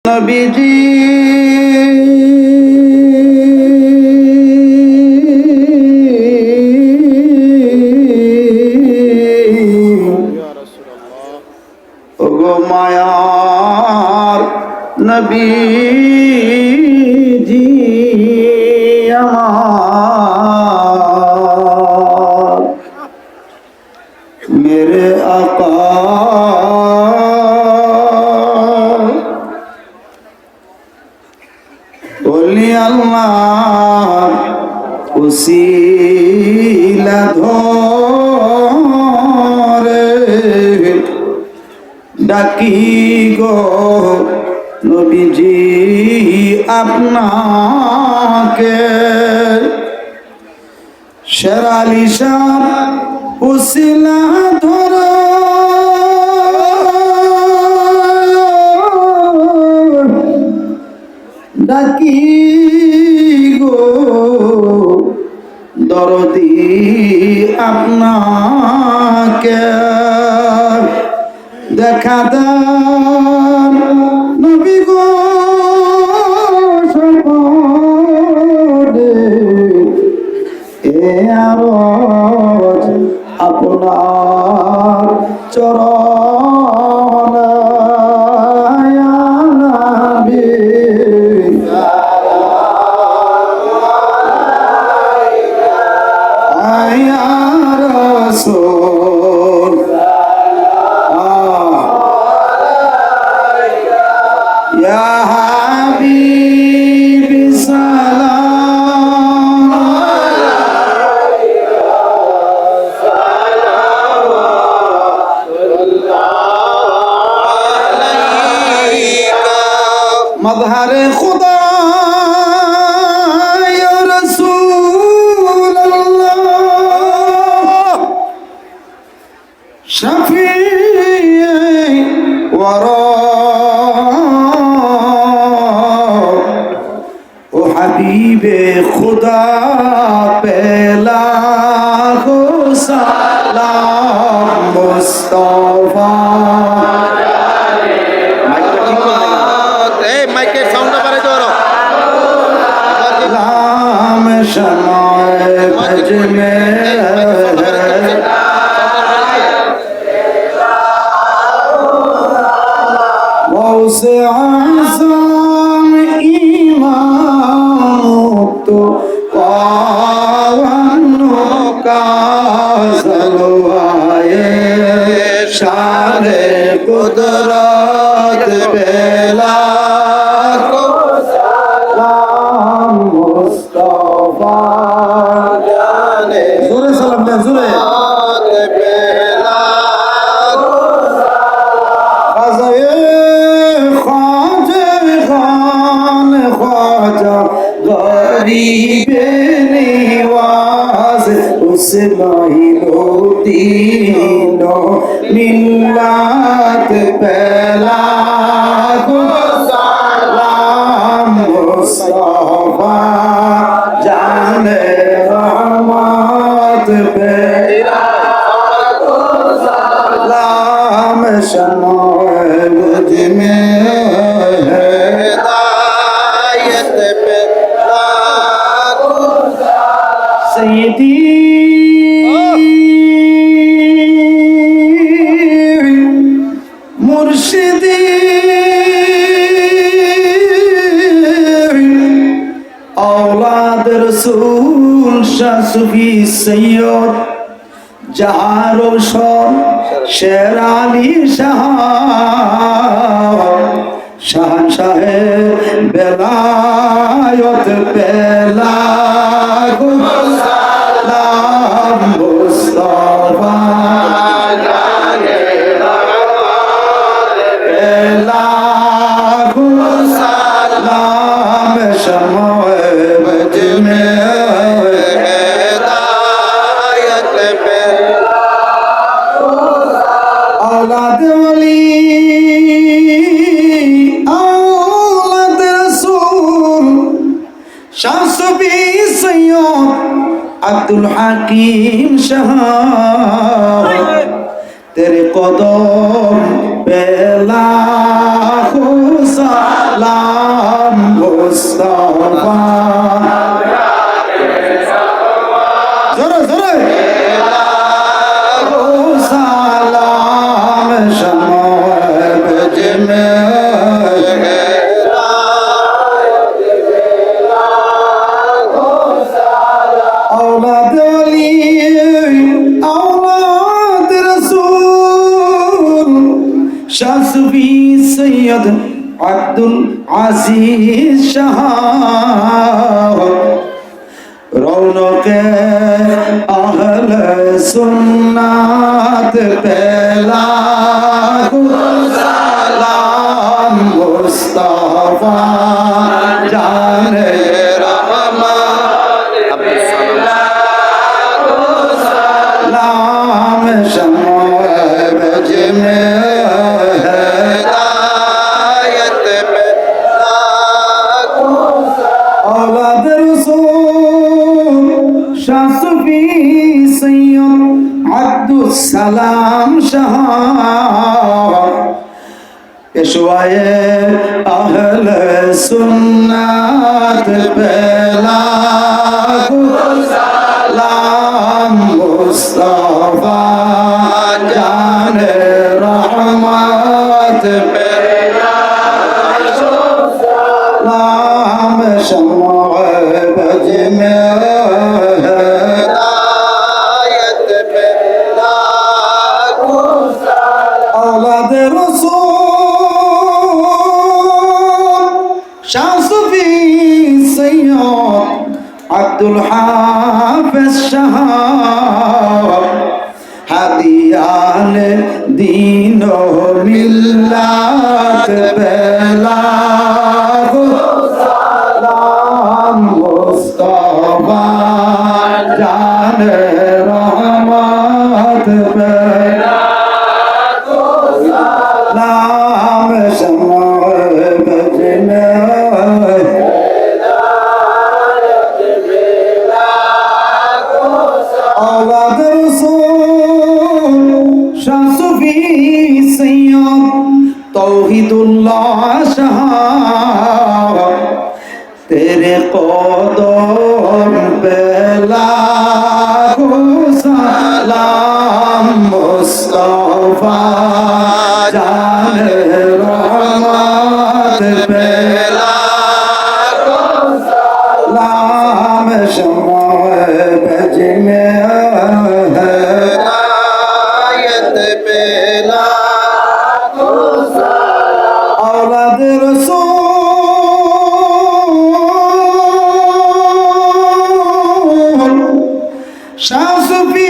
নবীজি ওগো মায়ার নবীজি আমার মেরে আকা বলি আল্লাহ উসিলা ধরে ডাকি গো নবীজি আপনাকে শেরালি শাহ উসিলা ধরে ডাকি গো দরদি আপনাকে দেখা দেন নবী গো সপনে এ আরজ আপনার চরণ मज़हर खुदा या रसूल अल्लाह शफ़ी वरा ओ हबीबे खुदा पे लाखो सलाम मुस्तफा शमाए भज में से आज़म ईमान तो पावनों का जलवाए शान कुदरत बेला को सलाम मुस्तफा जाने जोरे सलाम दे जोरे बेला को गरीबे निवाज उस महीनो तीनों मिल्लत पहला को सलाम मुस्तफा जाने रहमत पहला को सलाम शमाए मुझ में सैयदी मुर्शिदी औलाद रसूल शाह सूफी सैयद जहां रोशन शेर अली शाह शहंशाह बेलायत बेला मुस्तफा जाने लाखो सलाम शमाए भज में हिदायत पे औलाद वली औलाद रसूल शाह सूफी सैयद अब्दुल हकीम शाह तेरे कदम पे लाखो सलाम আব্দুল আজিজ শাহ রৌনকে আহলে সুন্নাত পেলা সালাম মুস্তাফা জানে রহমান সালাম শমব জমে হেদায়ত पे औलाद रसूल शाह सूफी सैयद अब्दुल सलाम शाह पेशवाए अहले सुन्नत बेला सलाम मुस्तफा जाने रहमत बेला सलाम शमअ में हिदायत बेला औलाद रसूल शाह सूफी सैयद अब्दुल हाफिज शाह हादियान दीन व मिल्लत बेला सलाम मुस्तफा जान रहमत बेला सलाम शमअ में औलाद रसूल शाह सूफी सैयद तौहीदुल्लाह शाह तेरे कदम पे लाखों सलाम मुस्तफा जाने रहमत पे लाखों सलाम शमअ में हिदायत पे लाखों सलाम औलाद रसूल शाह सूफी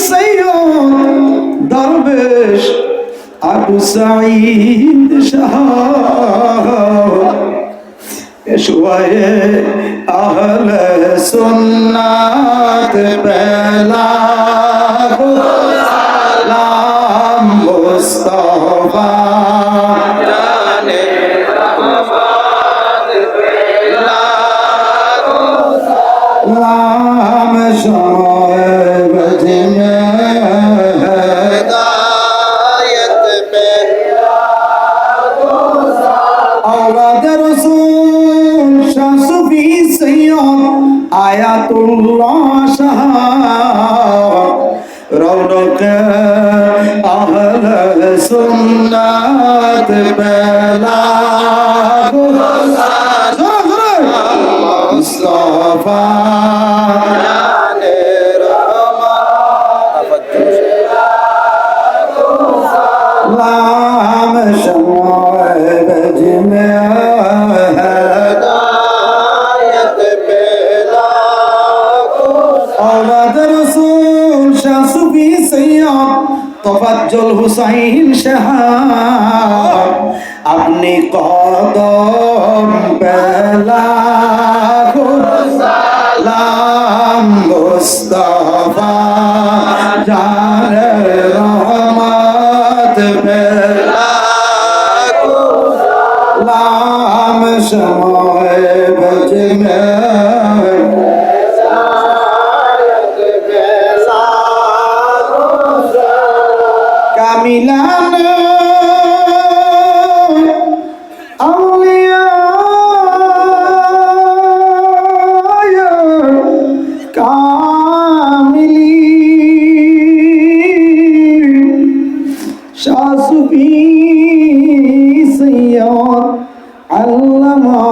सैयद दरवेश अबू सईद शाह पेशवाए अहले सुन्नत बेला सलाम मुस्तफा जाने रहमत बेला सलाम शमअ में हिदायत बेला औलाद रसूल शाह सूफी सैयद आयतुल्लाह शाह रौनक अहले सुन्नत बेला मुस्तफा जाने रहमत सलाम शमअ में हिदायत बेला औलाद रसूल शाह सूफी सैयद तफज्जुल हुसैन शाह अपने कदम पे लाखों सलाम मुस्तफा जाने रहमत पे लाखों सलाम शमअ में कामिलान औलिया कामिली शाह सूफी सैयद अल्लामा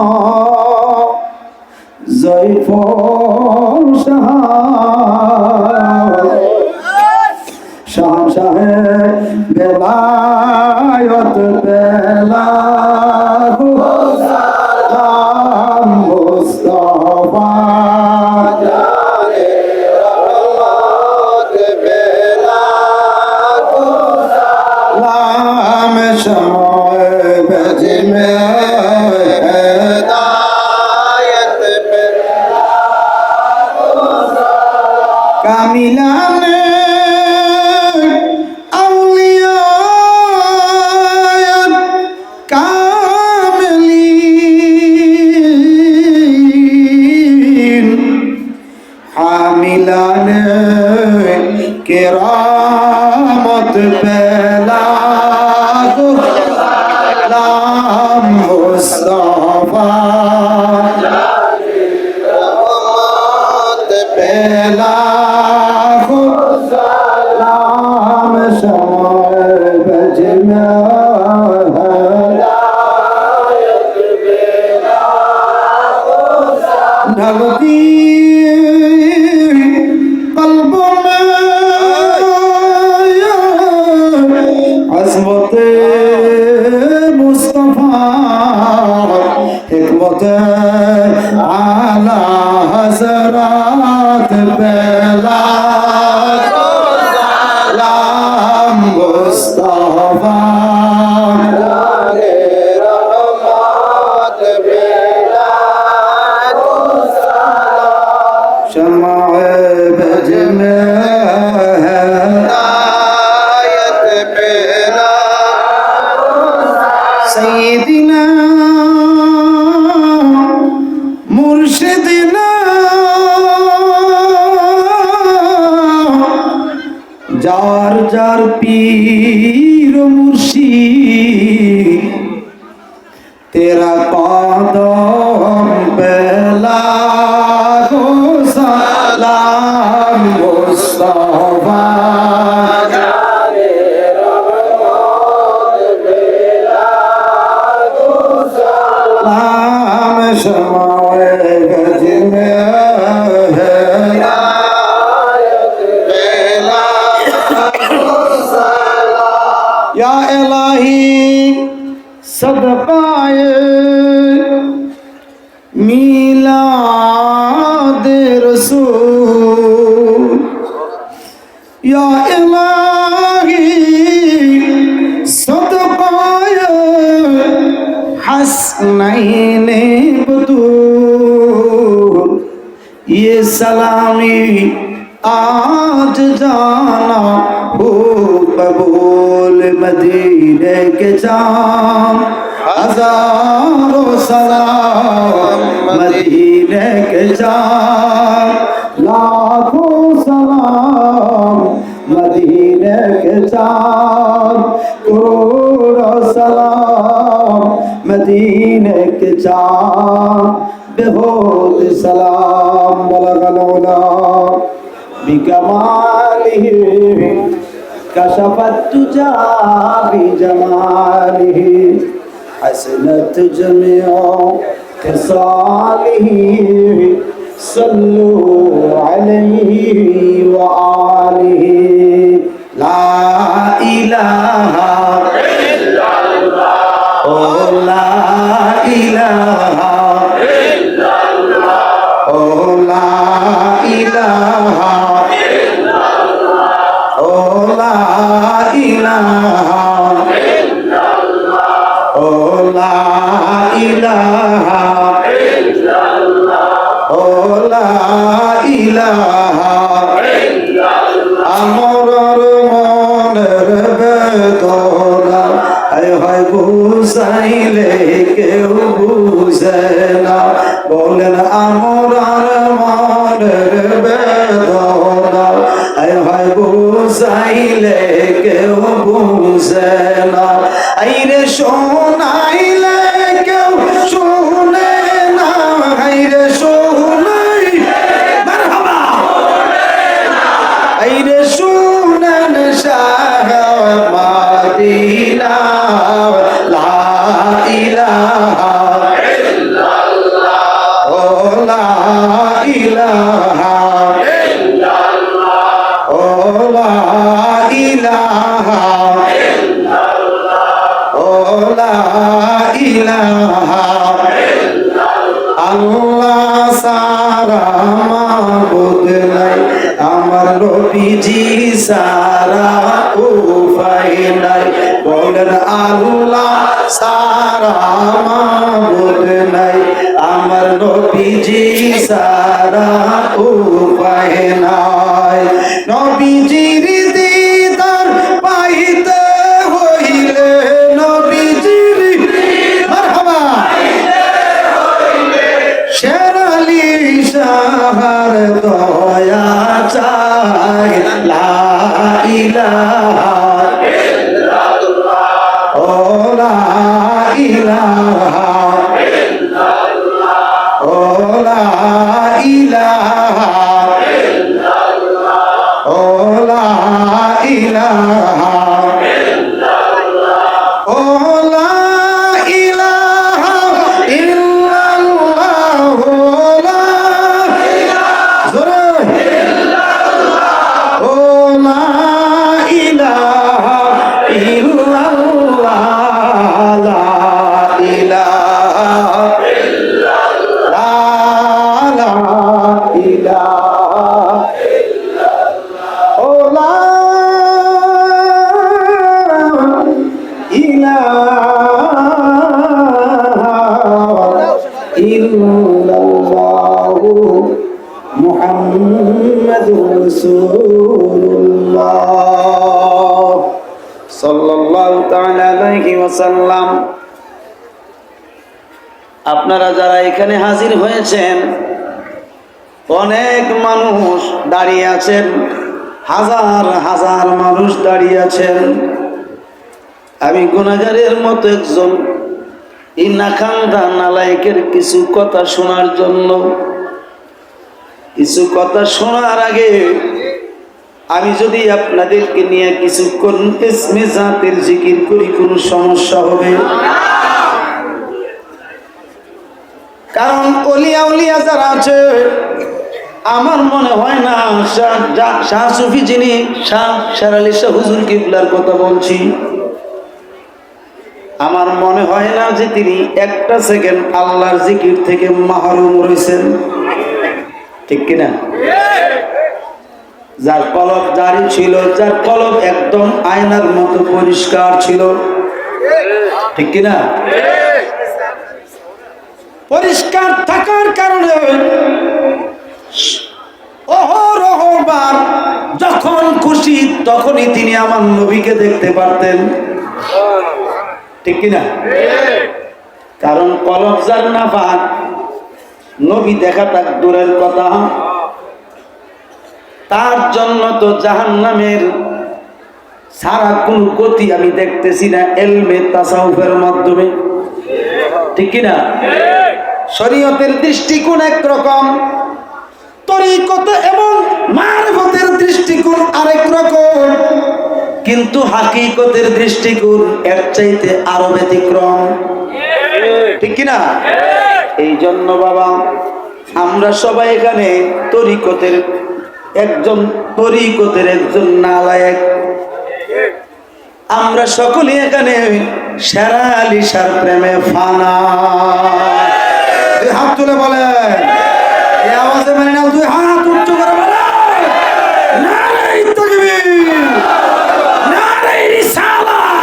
মুস্তাফা পেলা সালাম সময় বজনা ঢলতি কলব में अज़मत मुस्तफा हिकमत आला हज़रात बेला सलाम मुस्तफा शमाए बज में है सैयदना मुर्शिदना जार जार पीर मुर्शिद तेरा कदम पे लागो सलाम मुस्तफा सलाम शमाए गज में है या इलाही सदकाए मीलाद रसूल या इलाही सदकाए हसनैन बतूल ये सलामी आज जाना हो कबूल मदीने के जाम हजारों सलाम मदीने के जाम लाखों सलाम मदीने के जाम करोड़ों सलाम मदीने के जाम बेहोद सलाम बलगलौला बिकमालिही कशफत तुजा बिजमालिही हसनत जमिया खिसालिही सल्लु अलैहि व आलिही ला इलाहा इल्लल्लाह ओ ला इलाहा इल्लल्लाह ओ ला इलाहा ओ ला इलाहा इल्लल्लाह ओ ला इलाहा इल्लल्लाह ओ ला इलाहा इल्लल्लाह আমরর মনের বেদনা হায় হায় বুঝাইলে কেউ বুঝে না বলেন আমরার মনের বেদনা হায় হায় বুঝাইলে কেউ বুঝে না আইরে শোনাইলে কেউ শুনে না আইরে শোনাই মারহাবা আইরে শুনেন শাহ মাদিনা লা ইলাহা ইল্লাল্লাহ ও লা ইলাহা ইল্লাল্লাহ ও লা ইলাহা ইল্লাল্লাহ ও লা ইলাহা ইল্লাল্লাহ আল্লাহ সারা মাবুদ নাই আমার নবীজি সারা উপায় নাই বলেন আল্লাহ সারা মাবুদ নাই আমার নবীজি সারা উপায় নাই নবীজির দিদার পাইতে হইলে নবীজির মারহাবা শেরালি শাহর দয়া চাই লা ইলাহা ইল্লাল্লাহ ও লা ইলাহা ইলাহা ইল্লাল্লাহ ও লা ইলাহা ইল্লাল্লাহ ও লা ইলাহা ইল্লাল্লাহ ও লা ইলাহা ইল্লাল্লাহ ও লা ইলাহা ইল্লাল্লাহ ও লা ইলাহা ইল্লাল্লাহ লা ইলাহা ইল্লাল্লাহ লা ইলাহা ইল্লাল্লাহ ও লা ইলাহা ইল্লাল্লাহ মুহাম্মাদুর রাসূলুল্লাহ সাল্লাল্লাহু তাআলা আলাইহি ওয়াসাল্লাম। আপনারা যারা এখানে হাজির হয়েছেন, অনেক মানুষ দাঁড়িয়ে আছেন, হাজার হাজার মানুষ দাঁড়িয়ে আছেন। আমি গুনাহগারের মতো একজন এই নাখান্দা নালায়েকের কিছু কথা শোনার জন্য, কিছু কথা শোনার আগে আমি যদি আপনাদেরকে নিয়ে কিছুক্ষণ ইসমে জাতের জিকির করি, কোনো সমস্যা হবে? কারণ ওলিয়া উলিয়া যারা আছে, আমার মনে হয় না শাহ সুফি যিনি শাহ শেরালি শাহ হুজুর কিবলার কথা বলছি, আমার মনে হয় না যে তিনি একটা সেকেন্ড আল্লাহর জিকির থেকে মাহরুম রয়েছেন, ঠিক কিনা? যার কলব জারি ছিল, যার কলব একদম আয়নার মতো পরিষ্কার ছিল, ঠিক কিনা? পরিষ্কার থাকার কারণে অহরহবার যখন খুশি তখনই তিনি আমার নবীকে দেখতে পারতেন, ঠিক কিনা? কারণ কলব যার নাপাক, নবী দেখা তার দূরের কথা, তার জন্য তো জাহান্নামের সারা কোন গতি আমি দেখতেছি না ইলমে তাসাউফের মাধ্যমে, ঠিক কিনা? শরীয়তের দৃষ্টিকোণ একরকম, তরিকত এবং মারফতের দৃষ্টিকোণ আরেক রকম, কিন্তু হাকিকতের দৃষ্টিকোণ এর চাইতে আরো ব্যতিক্রম, ঠিক কিনা? এই জন্য বাবা, আমরা সবাই এখানে তরিকতের একজন নালায়েক, আমরা সকলে এখানে সেরা আলী শাহর প্রেমে ফানা। দুই হাত তুলে বলেন, এই আওয়াজে মানে না, দুই হাত উচ্চ করে বলেন নারে তাকবীর, নারে রিসালাত,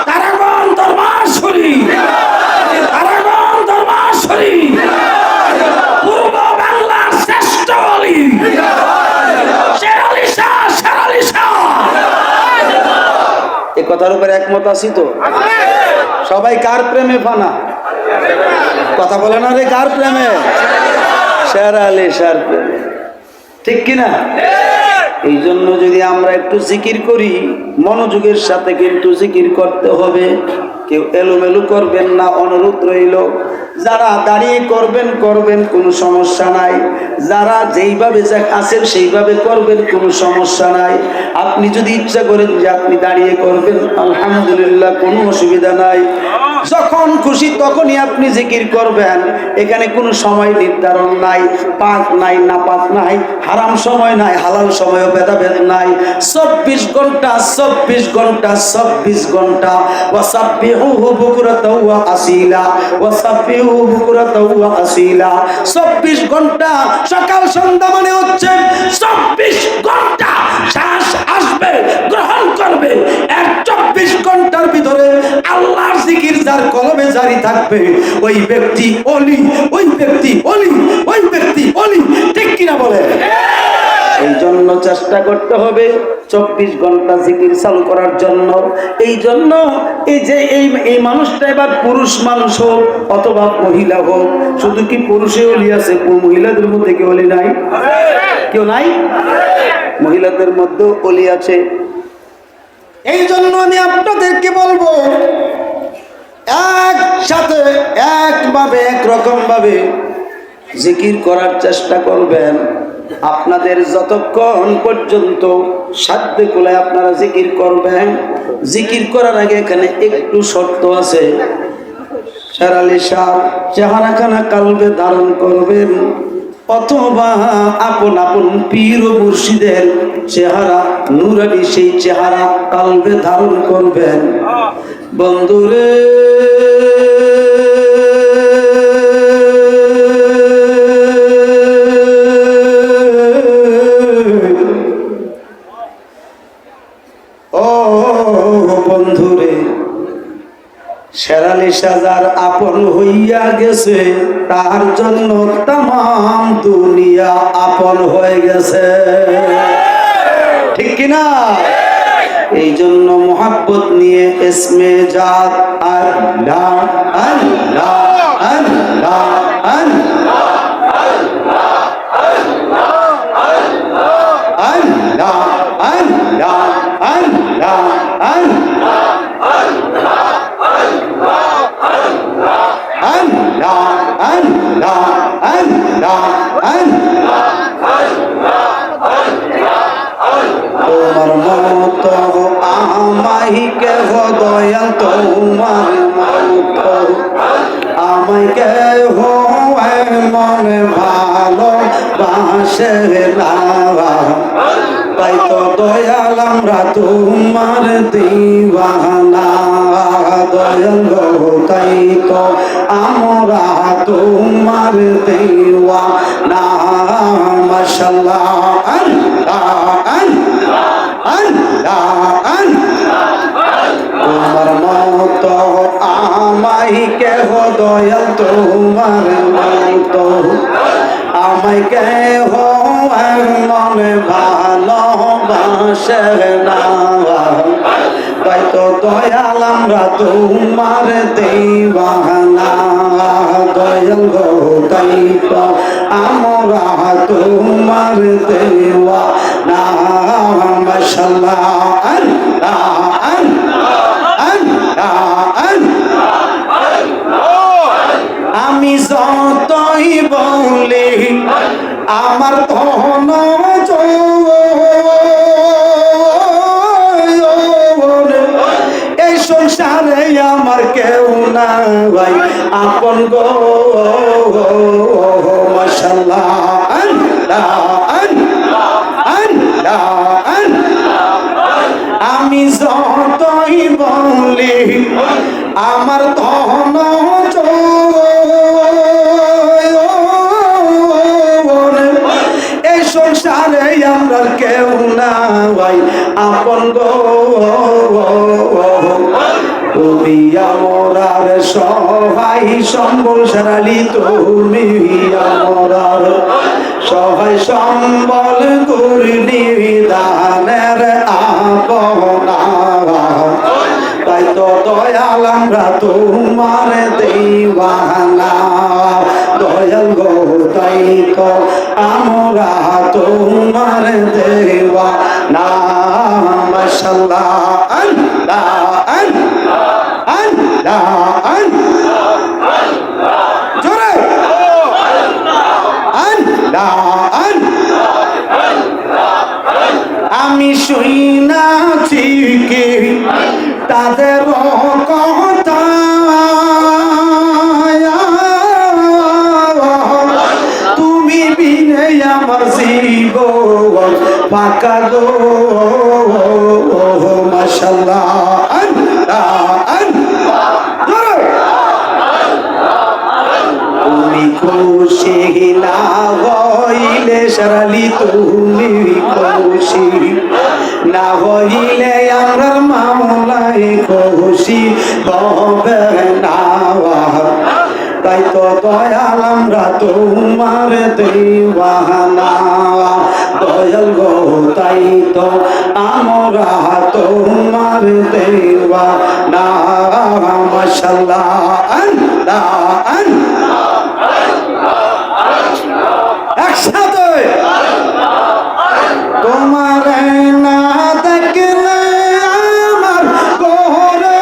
তারাগণ দরবার শরীফ, তারাগণ দরবার শরীফ, পূর্ব বাংলার শ্রেষ্ঠ আলী শেরালি শাহ। এই কথার উপরে একমত আছি তো? সবাই কার প্রেমে ফানা? কথা বলে না রে, কার প্রেমে? শেরালি শাহর প্রেমে, ঠিক কিনা? এই জন্য যদি আমরা একটু জিকির করি, মনোযোগের সাথে কিন্তু জিকির করতে হবে, কেউ এলোমেলো করবেন না, অনুরোধ রইল। যারা দাঁড়িয়ে করবেন কোনো সমস্যা নাই, যারা যেইভাবে আছেন সেইভাবে করবেন, কোনো সমস্যা নাই। আপনি যদি ইচ্ছা করেন যে আপনি দাঁড়িয়ে করবেন, আলহামদুলিল্লাহ, কোনো অসুবিধা নাই। যখন খুশি তখনই আপনি জিকির করবেন, এখানে কোনো সময় নির্ধারণ নাই, পাক নাই, না পাক নাই, হারাম সময় নাই, হালাল সময়ও ভেদাভেদ নাই। 24 ঘন্টা 24 ঘন্টা 24 ঘন্টা ওয়াসাব্বিহুহু বুকরাতাও ওয়া আসীলা, ওয়াসাব্বিহুহু বুকরাতাও ওয়া আসীলা। 24 ঘন্টা সকাল সন্ধ্যা মানে হচ্ছে 24 ঘন্টা শ্বাস আসবে, গ্রহণ করবে। আর 24 ঘন্টার ভিতরে আল্লাহর জিকির যার কলবে জারি থাকবে, ওই ব্যক্তি ওলি, ওই ব্যক্তি ওলি, ওই ব্যক্তি ওলি, ঠিক কিনা বলে? এই জন্য চেষ্টা করতে হবে 24 ঘন্টা জিকির চালু করার জন্য। এই জন্য এই যে এই মানুষটা এবার পুরুষ মানুষ হোক অথবা মহিলা হোক, শুধু কি পুরুষে ওলি আছে, মহিলাদের মধ্যে কেউ ওলি নাই? কেউ নাই? মহিলাদের মধ্যেও ওলি আছে। এই জন্য আমি আপনাদেরকে বলবো, একসাথে একভাবে একরকম ভাবে জিকির করার চেষ্টা করবেন। আপনাদের যতক্ষণ পর্যন্ত সাধ্য কুলায় আপনারা জিকির করবেন। জিকির করার আগে এখানে একটু শর্ত আছে। শের আলী শাহ চেহারাখানা কালবে ধারণ করবেন, অথবা আপন আপন পীর ও মুর্শিদের চেহারা নুরানি সেই চেহারা কালবে ধারণ করবেন। বন্ধুরে বন্ধুরে, শের আলী শাহ আপন হইয়া গেছে, তার জন্য তামাম দুনিয়া আপন হয়ে গেছে, ঠিক কিনা? এই জন্য মোহাব্বত নিয়ে ইসমে জাত আল্লাহ আল্লাহ আল্লাহ আল্লাহ আল্লাহ আল্লাহ আল্লাহ তোমার মত আমায় কেহ দয়াল, তোমার মত আমায় কেহ মনে ভালো বাসে না, তাই তো দয়াল আমরা তোমার দিওয়ানা। দয়াল তাই তো আমরা তোমার দিওয়ানা। মাশাআল্লাহ আল্লাহ আল্লাহ আল্লাহ তোমার মত আমায় কেহ দয়াল, তোমার মত আমায় কেহ মনে ভালোবাসে না, তাই তো দয়াল আমরা তোমার দিওয়ানা। দয়াল গো তাই তো আমরা তোমার দিওয়ানা। মাশাআল্লাহ আল্লাহ আল্লাহ আমি যতই বলি আমার ধন এই সংসারে আমার কেউ না ভাই আপন গো। মাশাআল্লাহ আল্লাহ আল্লাহ আমি যতই বলি আমার ধন এই সংসারে আমরা কেউ না ভাই আপন গো। তুমি আমরার সহায় সম্বল, শের আলী তুমি আমরার সহায় সম্বল, গুরনিদানের আপনা, তাই তো দয়াল আমরা তোমার দিওয়ানা। দয়াল গো তাই তো আমরা তোমার দিওয়ানা। মাশাআল্লাহ আল্লাহ আল্লাহ জোরে আল্লাহ। আমি শুনাছি কি তাদের কথা, তুমি বিনে আমার জীবন ফাঁকা গো। মাশাআল্লাহ আল্লাহ তুমি খুশি না হইলে, শের আলী তুমি খুশি না হইলে আমরা মাওলাই খুশি হবে না, তাই তো দয়াল আমরা তোমার দিওয়ানা। দয়াল গো তাই তো আমরা তোমার দিওয়ানা। মাশাআল্লাহ আল্লাহ একসাথে তোমার না দেখলে আমার ঘরে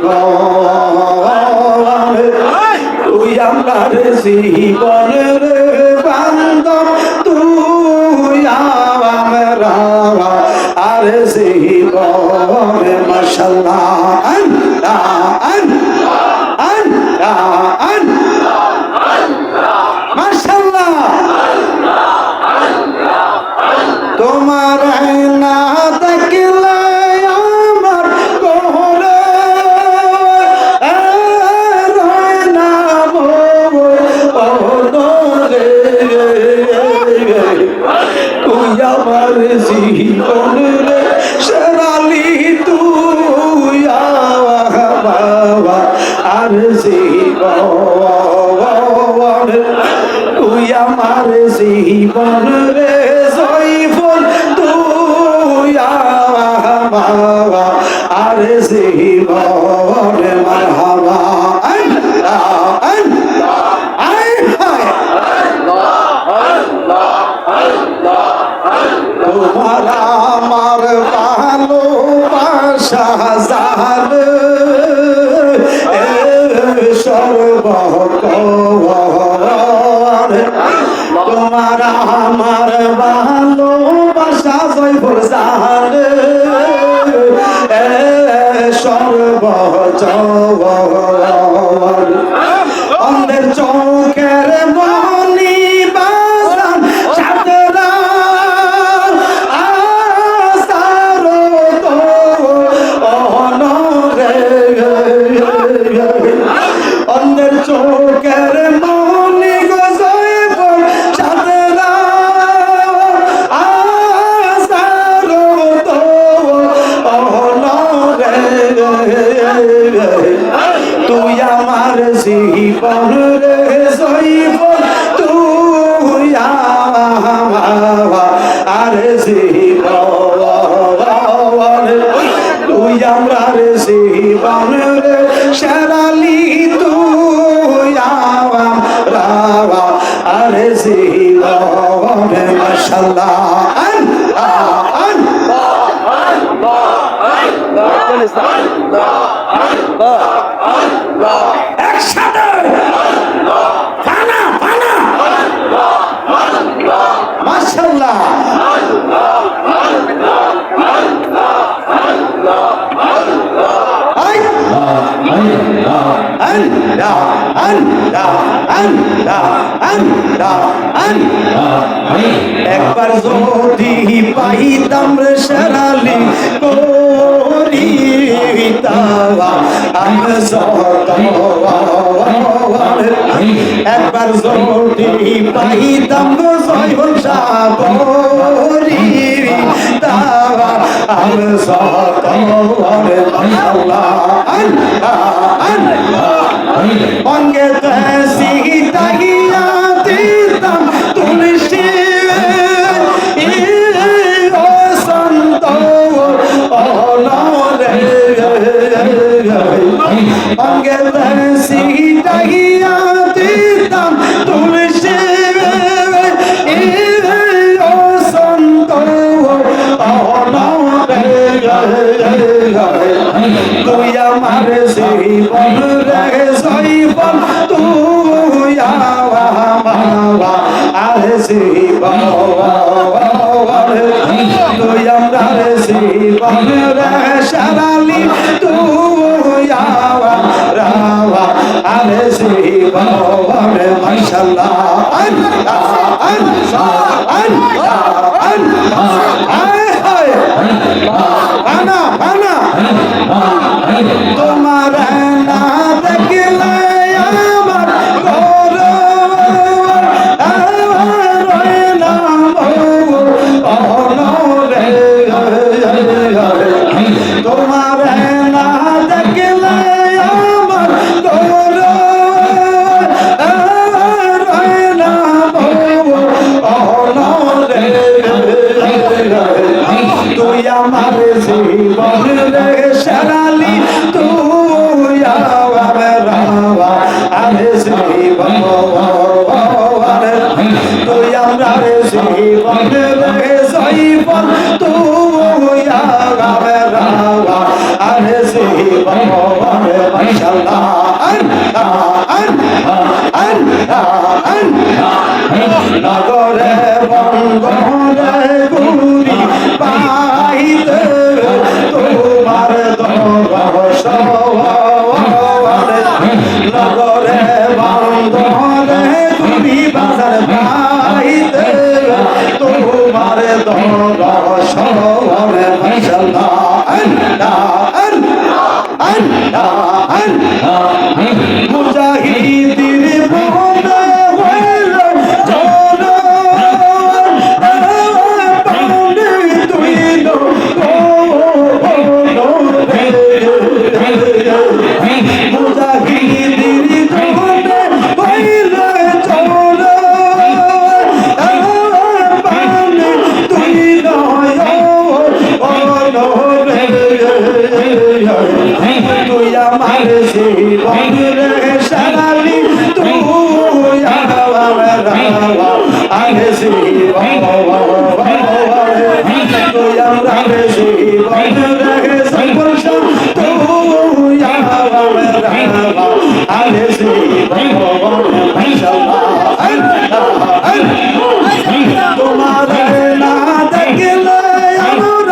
জীবন তুই আমার জীবনের বান্ধব তুই আমার আর জীবন মাশাআল্লাহ মাশাআল্লাহ তোমার না দেখলে আমার কোহরে না রে তুই আমার জীবন রে শেরালি তুই বাবা আর জীবন তুই আমার জীবন রে জয়ফল তুই বাবা আর জীবন মারহাবা তোমার আমার ভালোবাসা জান সর্বকর তোমার আমার ভালোবাসা জয়ফল জান সর্বজর অন্ধের চোখের মনি বাজান সাতরা আসারো তো অনরে অন্ধের চোখের মনি গজয়ফল সাতরা আসারো তো অনরে তুই আমার জীবন রে জয়ফল তুই আর জীবন তুই আমার জীবন রে শেরালি তুই আর জীবন মাশাআল্লাহ একসাথে ফানা ফানা মাশাআল্লাহ একবার যদি পাইতাম রে শেরালি করিতাবা আমি একবার যদি পাইতাম গো জয়ফল করিতাবা আমি অঙ্গে সীতাইয়া দিতাম তুলসী সন্ত অঙ্গে সীতাইয়া দিতাম তুলসী সন্ত তুই আমার জীবন রে জয়ফল তুই আর জীবন তুই আমার জীবন রে শেরালি তুই আর জীবন মাশাআল্লাহ আনা আনা তোমার না দেখলে আমার তোমার না দেখলে আমার তুই আমার জীবন রে শেরালি তুই মুজাহিদের মনে হইল জন পানি তুইল মুজাহিদের মনে হইল জন পানি তুইল তুই আমার জীবন রে সারালি তুই আমার আগে জীবন তুই আমার জীবন রে সর্বস্ব তুই আমার আগে জীবন তোমার না দেখলে আমার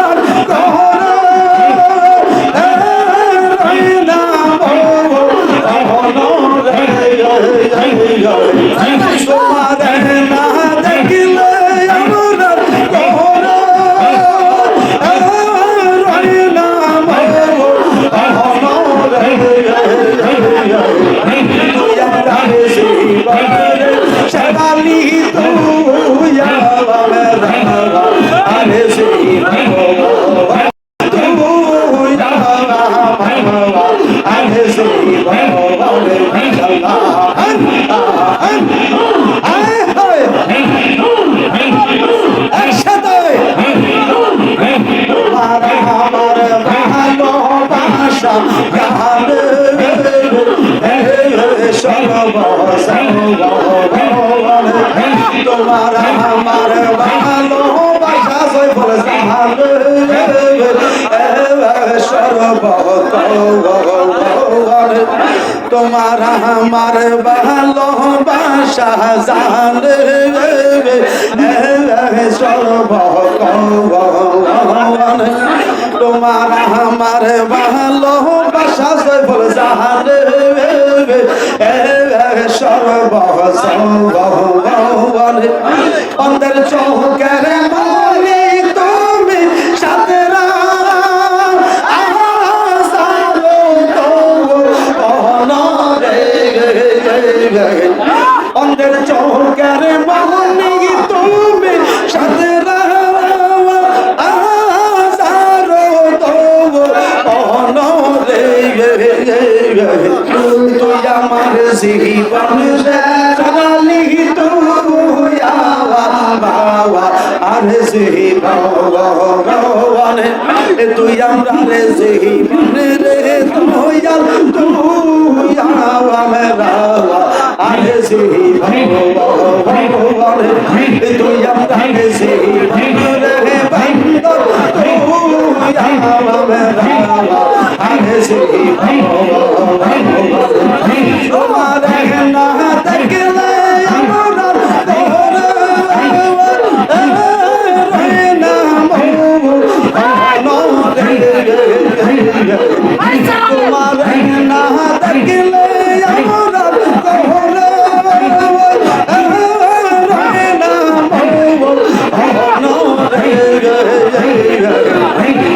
তোমার আমার ভালোবাসা সৈফুল জাহান তোমার আমার ভালোবাসা জান তোমার আমার ভালোবাসা সৈফুল জাহান অন্তর চৌকের মনে তুমি সাথে অন্তর চৌকের মনে তুমি সাথে তুই আমার জীবন সারালি তুই বাবা আর জীবন তুই আমরা রে জীবন রে দয়াল তুই আমরা আর জীবন তুই আমরা রে জীবন রে বন্ধ তুই আমরা আর জীবন তোমার না দেখলে আমার তোমার না দেখলে আমার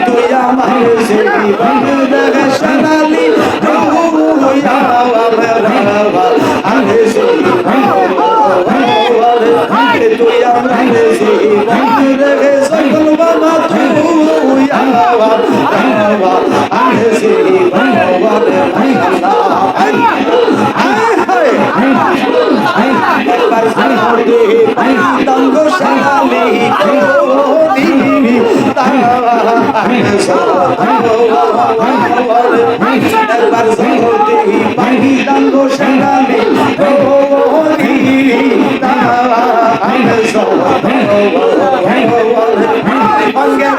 তুই আমার জীবন সারালি তুই আমার জীবন রে সকল বাবা তুই আমার জীবন একবার দঙ্গ সারালি একবার পাহি দঙ্গ সারালি অঙ্গে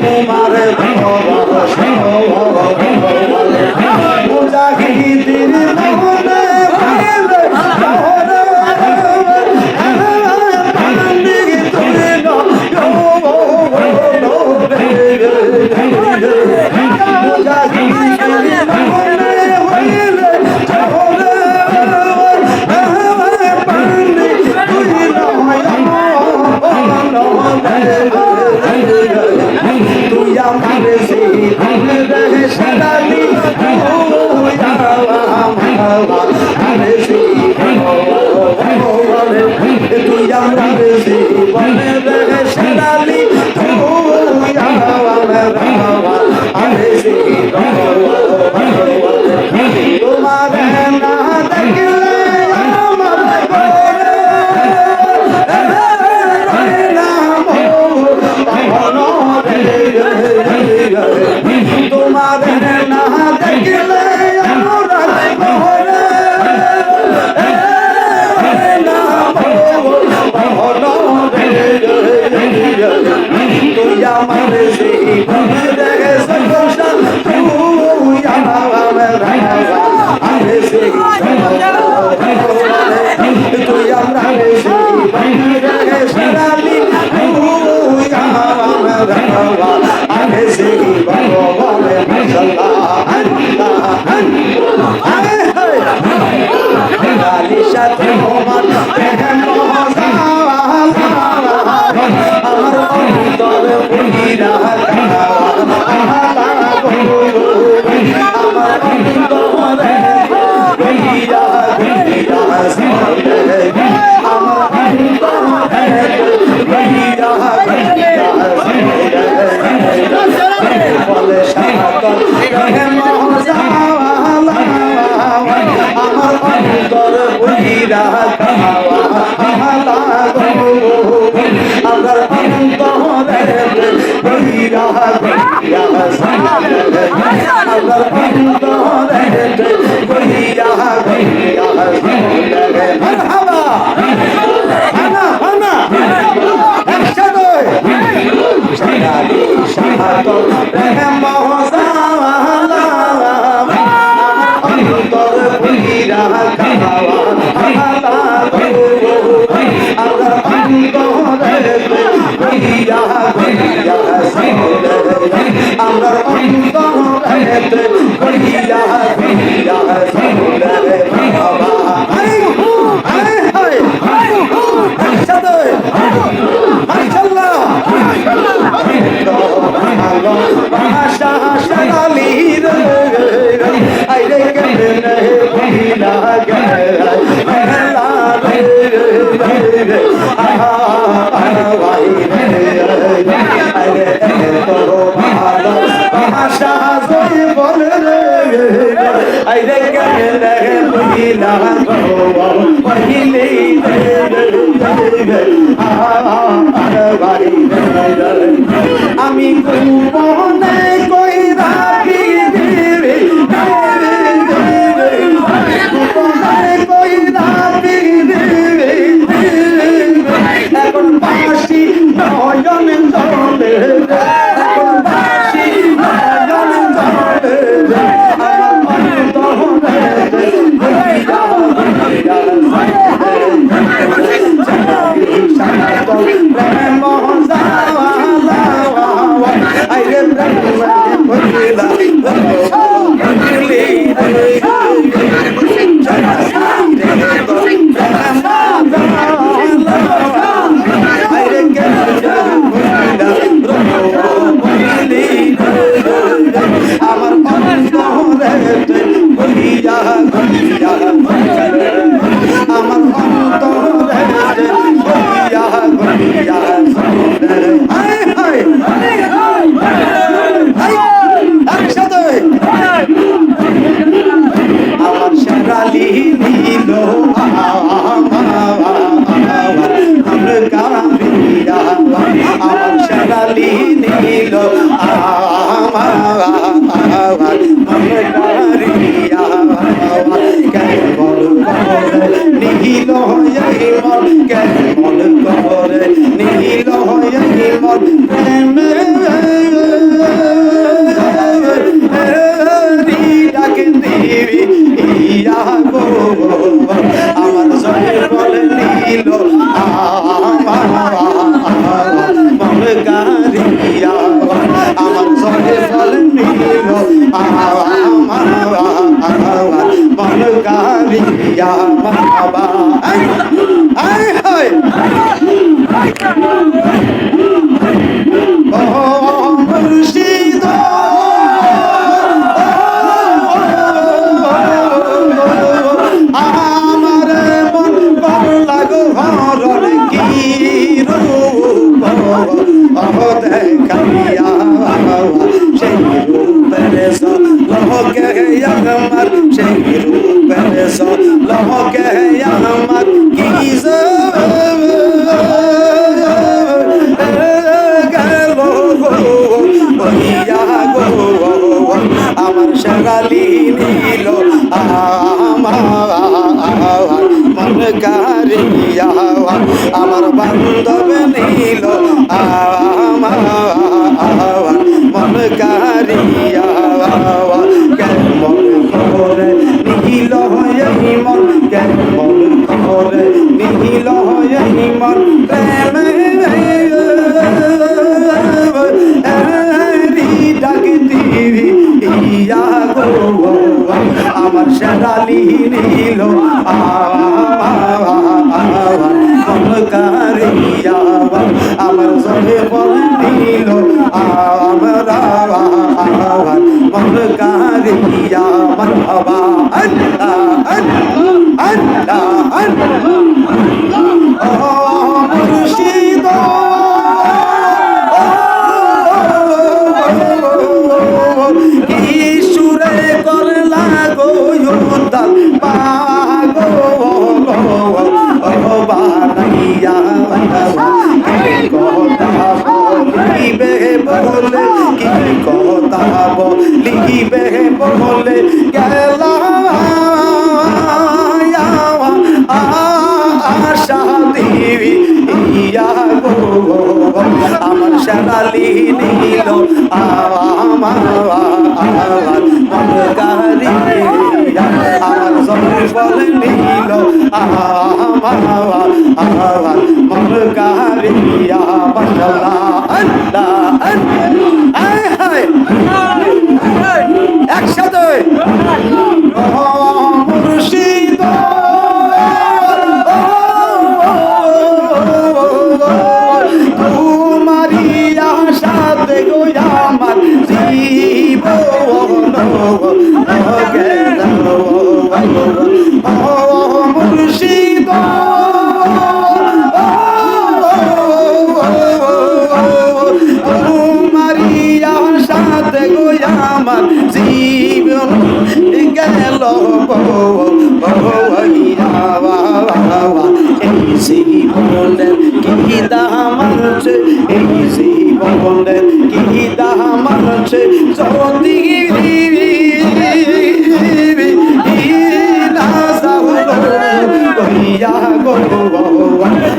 তোমার ভালোবাসা মুজাহিদের মনে পাইলে তুই আমার সারালি তুই আমার জীবনে সারালি তোমার না দেখলে আমার তোমার না দেখলে তুই আমার জীবনে দেখে তুই আমরা জীবনে দেখে সারালি আমি জীবন বলে সাথে আমার অন্তর পুরিরা আমি মনে কইরা এখন বাসি নয়ন জলে এখন বাসি নয়ন জলে একসাথে দিয়া আমার জলে ফল নিল আমার মন কারিয়া মারহাবা আয় হায় ও মুর্শিদ আমার মন করলা গো হরণ কি রূপ দেখাইয়া সেই রূপের লহকে আমার সেই রূপের লহকে আমার কি গেল গো আমার শেরালি নিল আমার মন কারিয়া আমার বান্ধব নিল আমার মন কারিয়া কেমন করে নিল মন কেমন করে নিল মন প্রেমে ডাকতি ইয়া গো আমার শেরালি নিল মন কারিয়া আমার সঙ্গে বল নিল আমার মন কারিয়া মারহাবা আল্লাহ আল্লাহ আল্লাহ ও মুর্শিদ কিশোরে করলা গো দাল পাগো বানাইয়া কি কথা বলিবে বলে কি কথা বলিবে বলে গেলা আশা দেবী ইয়া গো আমার শেরালি নিল আমার মন কারিয়া আমার জলে ফল নিল আমার মন কারিয়া মাশাআল্লাহ আল্লাহ একসাথে মুর্শিদ তোমারি আশাতে গো আমার জীবন গেল মুর্শিদ তোমারি আশাতে গো আমার জীবন গেল এই জীবনের কি দাম আছে এই জীবনের কি দাম আছে যদি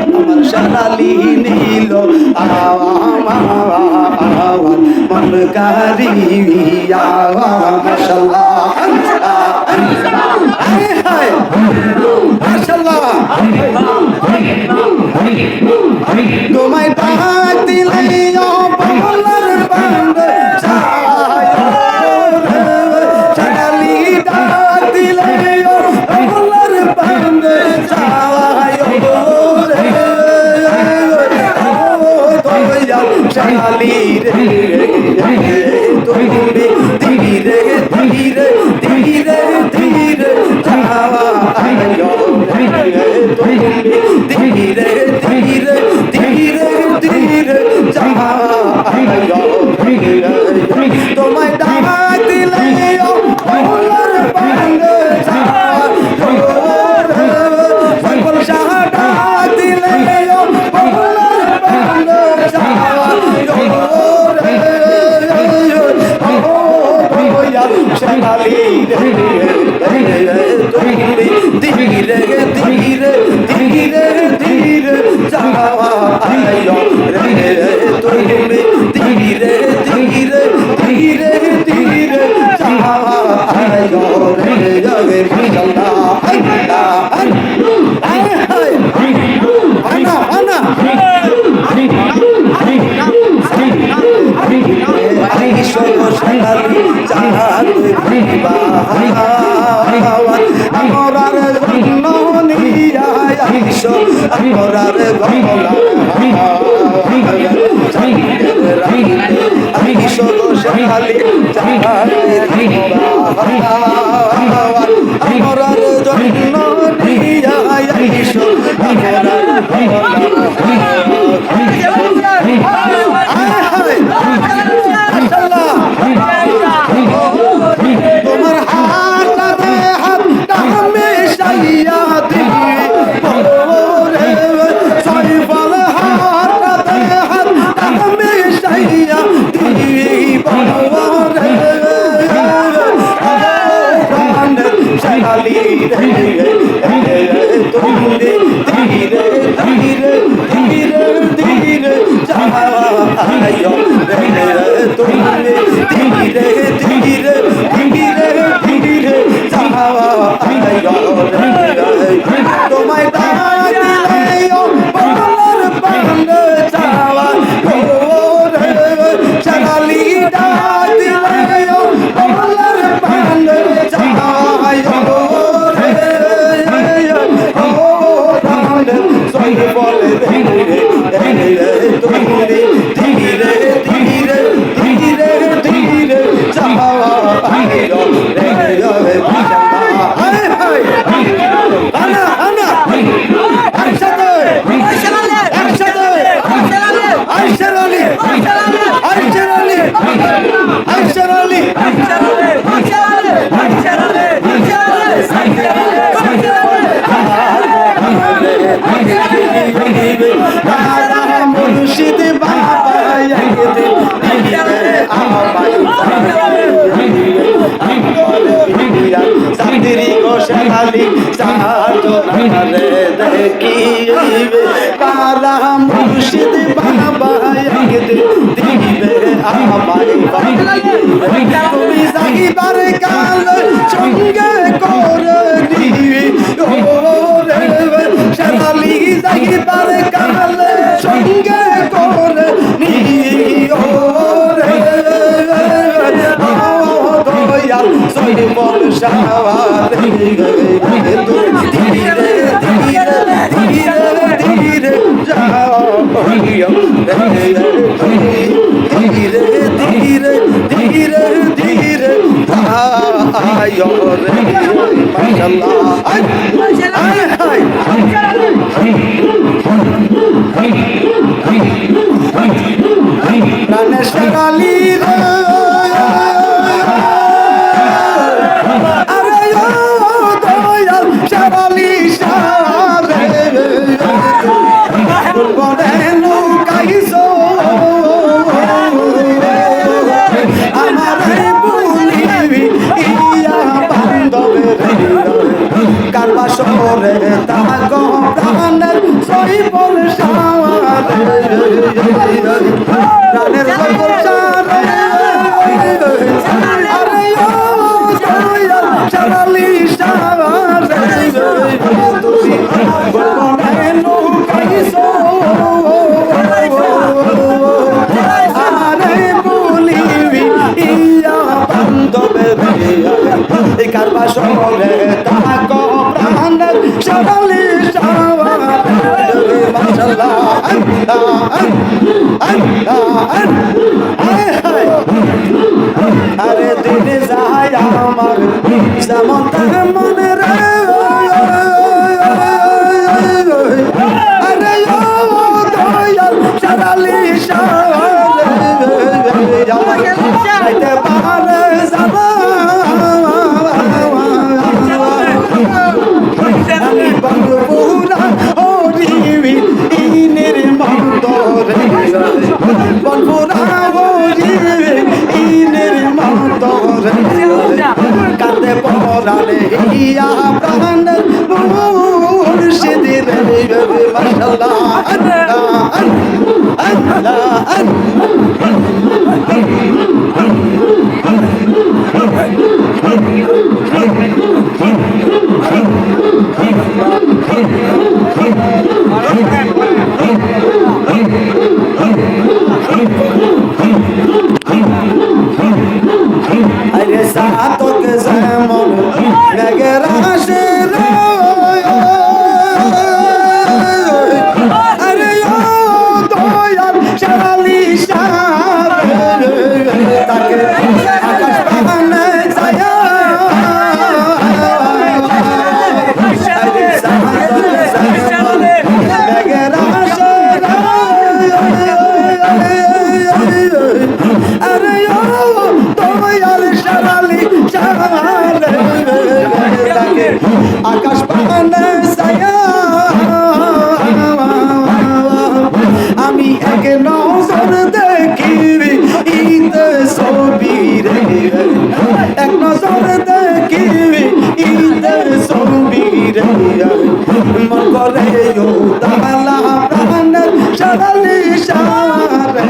আমার শেরালি নিল আমার মন কারিয়া মাশাআল্লাহ মাশাআল্লাহ তোমায় ডাক দিলে বলার বান্দে শেরালি ডাক দিলে বলার বান্দে শেরালি রে তুমি ধীরে ধীরে ধীরে ধীরে যাওয়া তুমি ধীরে ধীরে ধীরে ধীরে যাওয়া তোমায় ডাক দিলে বলার বান্দে সকল শাহ ডাক দিলে বলার বান্দে শেরালি ধীরে ধীরে ধীরে ধীরে যাওয়া তুমি ধীরে ধীরে ধীরে ধীরে যাওয়া আনা আইসো গো শেরালি আমরার জন্য নিয়া আইসো তোমার হাতে হাত মেশাইয়া দিয়ে সাইফাল হাতে হাত মেশাইয়া দিয়ে শালি তুমি ধীরে ধীরে ধীরে ধীরে যাও তুমি ধীরে ধীরে ধীরে ধীরে যাও তোমায় ডাকলে বলার পান্ডে যাওয়া শালি ডাকলে বলার পান্ডে যাওয়া বলে ধীরে ধীরে ধীরে ধীরে ধীরে ধীরে যাওয়া মুর্শিদ বাবা সাতিরি গোশালি সাজরে দেখিবে কালা মুর্শিদ বাবা দিবে আমায় তুমি যাইবার কাল সঙ্গে করে দিবি শালি যাইবার কাল সঙ্গে করে নিও রে দয়াল সইবল শাওয়ার ধীরে ধীরে ধীরে ধীরে যাও ধীরে ধীরে ধীরে ধীরে আয় রে মাশাআল্লাহ প্রাণেশ্বর আলী রে আরে ও দয়াল শালি শারে বলে লুকাইছো আমারে বলিবি ইয়া বান্ধবে কারবা শহরে তাগ প্রাণের সইবল শাওয়ারে প্রাণের সইবল শাওয়ারে আরে ও দয়াল শালি শাওয়ারে তুমি বলে লুকাইছো আমারে বলিবি ইয়া বান্ধবে কারবা শহরে তাগ প্রাণের শালি শাওয়ারে মাশাআল্লাহ আরে দিনে যায় আমার যেমন তার মনে রে আরে ও দয়াল শালি শাওয়ারে যাইতে পারে যাবা আমি বন্ধুরা হরিবি ইনের মন্তরে বন্ধুরা হরিবি ইনের মন্তরে কাঁদে পড়ালে ইয়া প্রাণের মুর্শিদ রে মাশাআল্লাহ আরে সাতক যেমন মেঘের আসে রে আকাশ পানে ছায়া আমি এক নজর দেখি ঈদ ছবি রে এক নজর দেখি ঈদ ছবি রে মন করে ও তালা প্রাণের সারালি সারে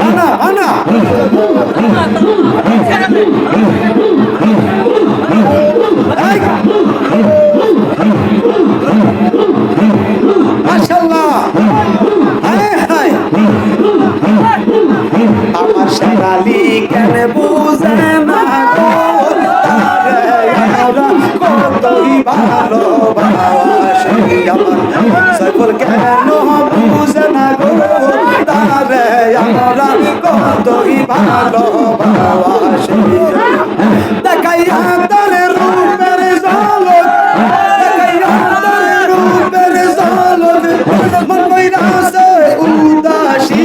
আনা আনা মাশাআল্লাহ আমার শেরালি কেন বুঝে না গো তারে আমরা কতই ভালোবাসি আমার সাইফুল কেন বুঝে না গো তারে আমরা কতই ভালোবাসি দেখাইয়া তার রূপের ঝলক দেখাইয়া তার রূপের ঝলক মন কইরাছে উদাসী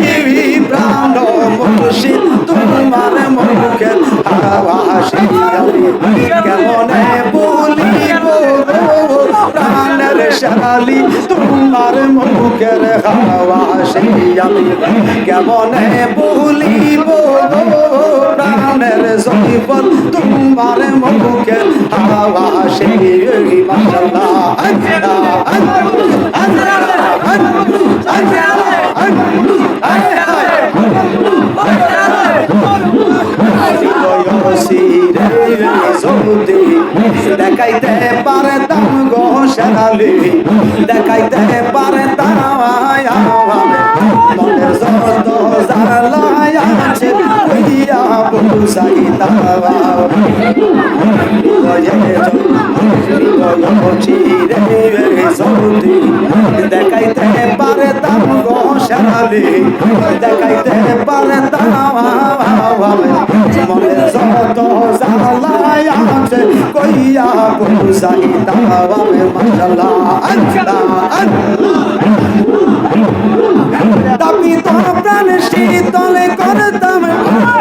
প্রাণ মুর্শিদ তোমার মুখের হাসি আমি কেমনে বলিব প্রাণের শালি তোমার মুখের হাসি আমি কেমনে বলিব প্রাণের জৈবন তোমার মুখের হাসি মাশাআল্লাহ দেখাইতে পারতাম গো শেরালি দেখাইতে পারতাম মনের যত জ্বালায় আছে কইয়া বুঝাইতাম দেখাইতে পারতাম গো শেরালি দেখাইতে পারতাম মনের যত জ্বালায় আছে কইয়া বুঝাইতাম মাশাআল্লাহ দাবি তো প্রাণ শীতলে করতাম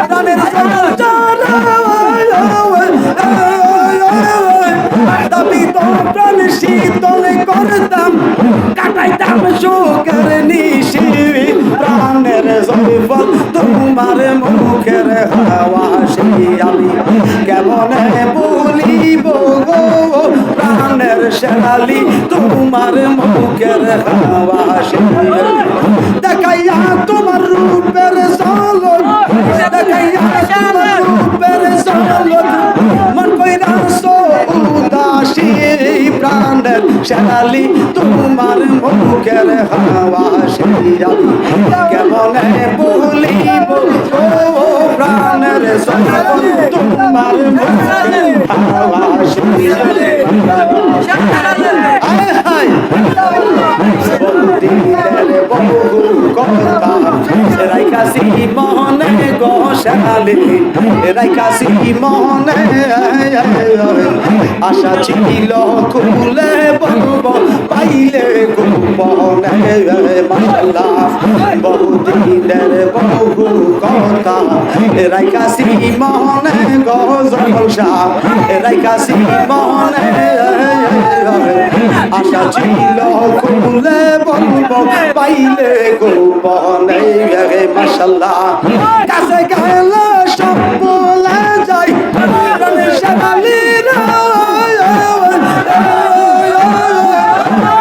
প্রাণের দাবি তো প্রাণ শীতলে করতাম কাটাইতাম সুখের নিশি প্রাণের জৈবন তোমার মুখের হাসি আমি কেমনে বলিব গো প্রাণের শেরালি তোমার মুখের হাসি দেখাইয়া তোমার রূপের ঝলক দেখাইয়া তোমার রূপের ঝলক মন কইরাছো উদাসী প্রাণের শেরালি তোমার মুখের হাসি আমি কেমনে বলিব ও প্রাণের জৈবন তোমার মুখের হাসি রাইকাছি মনে গো শেরালি রাইকাছি মনে আশা ছিল খুলে বলব পাইলে গোপনে মাশাআল্লাহ বহুদিনের বহু কথা রাইকাছি মনে গো জলসা রাইকাছি মনে আশা ছিল খুলে বলব পাইলে গোপনে মাশাআল্লাহ কাছে গেলে সব বলে যাই শেরালি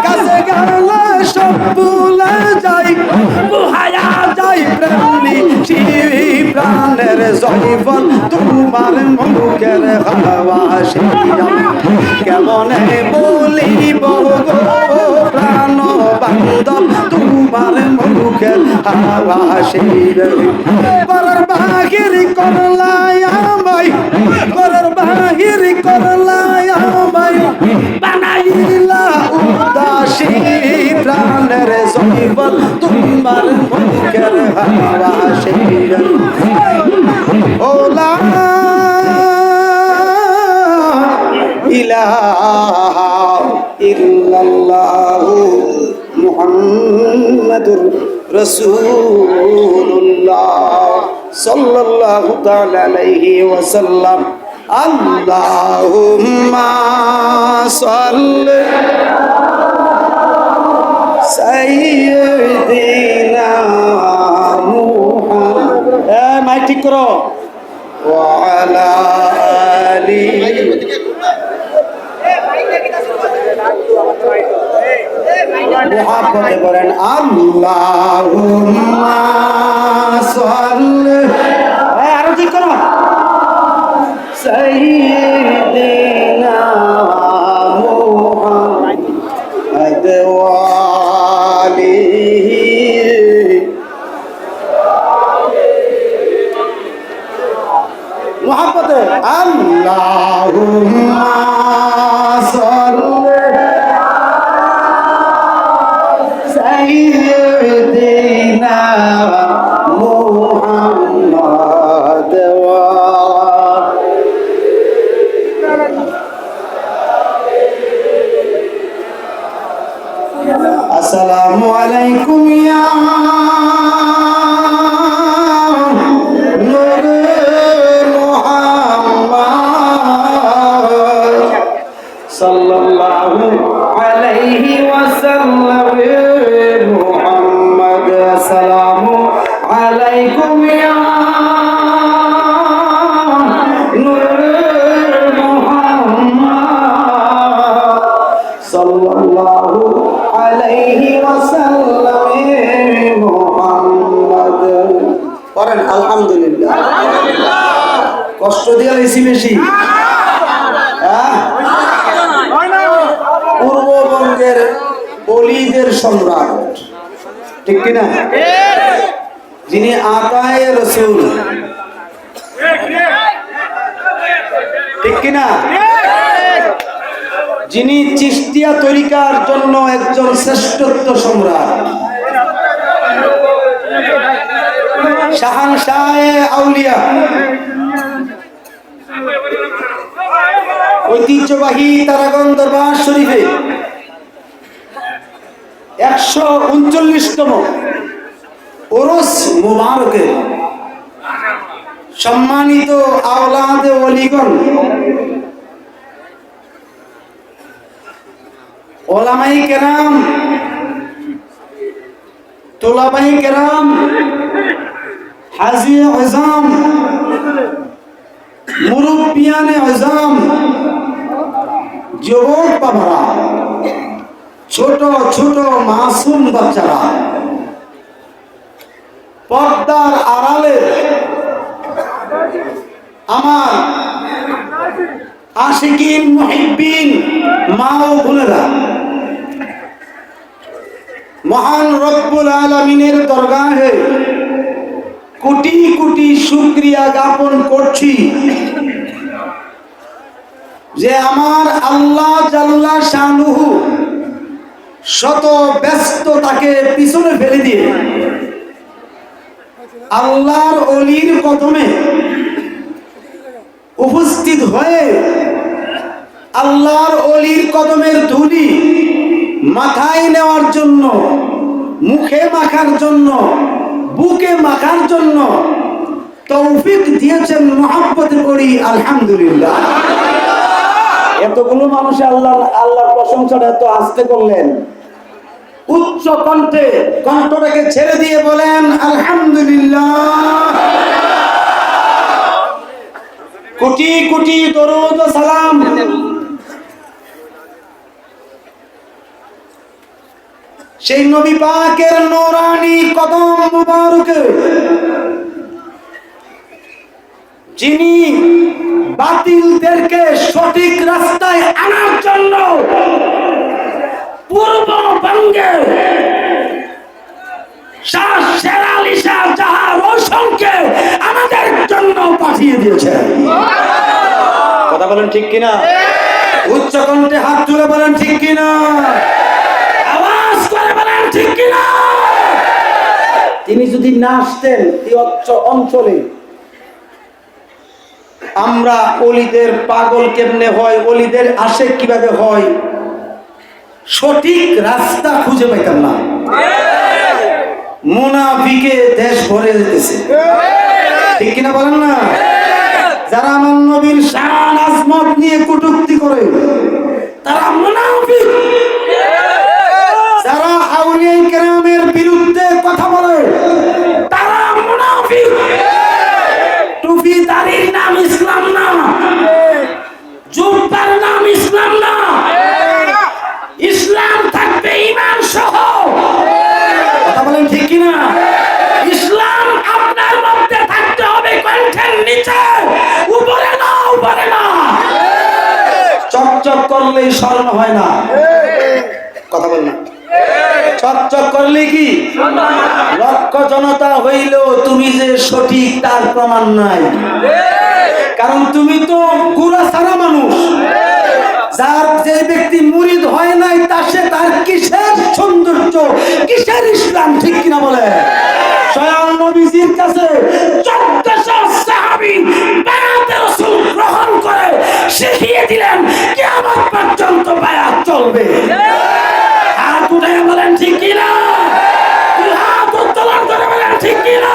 কাছে গেলে সব বলে যাই বুহায়া যাই প্রেমলি শিবি প্রাণের জৈবন তোমার মুখের হাসি কেমনে বলিব গো প্রাণ বান্ধব তোমার মুখের হাসি পরের বাহির করলাই আমায় পরের বাহির করলাই আমায় বানাইলা উদাসী প্রাণের জৈবন তোমার মুখের হাসি ওলা ইলাহা ইল্লাল্লাহু মুহাম্মাদুর রাসূলুল্লাহ সাল্লাল্লাহু তাআলা আলাইহি ওয়াসাল্লাম। আল্লাহুম্মা সাল্লি সাইয়্যিদিনা মুহাম্মাদ, মাইক ঠিক করো, ওয়া আলা আলিহি, মুহাব্বতে বলেন আল্লাহুম্মা সাল্লি, আরো ঠিক করো, সাইয়্যিদিনা মুহাম্মাদ ওয়া আলিহি, মুহাব্বতে আল্লাহুম্মা সাল্লি সাইয়্যিদিনা মুহাম্মাদ ওয়া আসসালামু আলাইকুম ইয়া নূর মুহাম্মদ সাল্লাল্লাহু আলাইহি ওয়াসাল্লাম। মুহাম্মদ আসসালামু আলাইকুম ইয়া নূর মুহাম্মদ সাল্লাল্লাহু আলাইহি ওয়াসাল্লাম। মুহাম্মদ পড়েন আলহামদুলিল্লাহ। কষ্ট দিয়ে বেশি বেশি, পূর্ববঙ্গের অলিদের সম্রাট, ঠিক কিনা, যিনি আকায়ে রসুল, ঠিক কিনা, যিনি চিশতিয়া তরিকার জন্য একজন শ্রেষ্ঠত্ব সম্রাট, শাহানশাহে আউলিয়া, ঐতিহ্যবাহী তারাগঞ্জ দরবার শরীফে 139তম ওরস মুবারকে সম্মানিত আওলাদে ওলিগণ, ওলামায়ে কেরাম, তোলাবায়ে কেরাম, হাজি আজম, মুরব্বিয়ানে আজম, যুবক বাবারা, ছোট ছোট মাসুম বাচ্চারা, পর্দার আড়ালে আমার আশিকিন মুহিব্বিন মা ও বোনেরা, মহান রব্বুল আলামিনের দরগাহে কোটি কোটি শুকরিয়া জ্ঞাপন করছি যে আমার আল্লাহ জাল্লা শানুহু শত ব্যস্ততাকে পিছনে ফেলে দিয়ে আল্লাহর অলির কদমে উপস্থিত হয়ে আল্লাহর অলির কদমের ধুলি মাথায় নেওয়ার জন্য, মুখে মাখার জন্য, বুকে মাখার জন্য তৌফিক দিয়েছেন। মহব্বতে পড়ি আলহামদুলিল্লাহ। এতগুলো মানুষ আল্লাহর প্রশংসাটা এত আস্তে করলেন, উচ্চ কণ্ঠে কণ্ঠটাকে ছেড়ে দিয়ে বলেন আলহামদুলিল্লাহ। কোটি কোটি দরুদ ও সালাম সেই নবী পাকের নূরানি কদম মুবারকে, যিনি বাতিলদেরকে সঠিক রাস্তায় আনার জন্য পূর্ববঙ্গে শাহ শের আলী শাহ জাহাঁ রোশনকে আমাদের জন্য পাঠিয়ে দিয়েছেন। কথা বলেন ঠিক কিনা? উচ্চ কণ্ঠে হাত তুলে বলেন ঠিক কিনা? আওয়াজ করে বলেন ঠিক কিনা? তিনি যদি না আসতেন এই অঞ্চলে, আমরা অলিদের পাগল কেমনে হয়, অলিদের আশেক কিভাবে হয়, সঠিক রাস্তা খুঁজে পাইতাম না। মুনাফিকে দেশ ভরে যেতেছে, ঠিক কিনা বলেন না? যারা আমার নবীর শান আজমত নিয়ে কটূক্তি করে তারা মুনাফিক। যারা আউলিয়া কেরামের বিরুদ্ধে কথা বলে তারা মুনাফিক। টুপি দাড়ির নাম ইসলাম না, জুব্বার নাম ইসলাম না। ইসলাম থাকবে ঈমান সহ। কথা বলেন ঠিক কিনা? ইসলাম আপনার মধ্যে থাকতে হবে, কণ্ঠের নিচে, উপরে না, উপরে না। চকচক করলেই স্মরণ হয় না। কথা বল না। চকচক করলে কি লক্ষ জনতা হইলেও তুমি যে সঠিক তার প্রমাণ নাই। কারণ তুমি তো গুড়া সারা মানুষ। যার যে ব্যক্তি মুরিদ হয় নাই তার কিসের সৌন্দর্য, কিসের ইসলাম? ঠিক কিনা বলে? স্বয়ং নবীজির কাছে 1400 সাহাবী বায়াতে রাসূল গ্রহণ করে শিখিয়ে দিলেন কিয়ামত পর্যন্ত বায়াত চলবে। হাত উঠে বলেন ঠিক কিনা? হাত উত্তোলন করে বলেন ঠিক কিনা?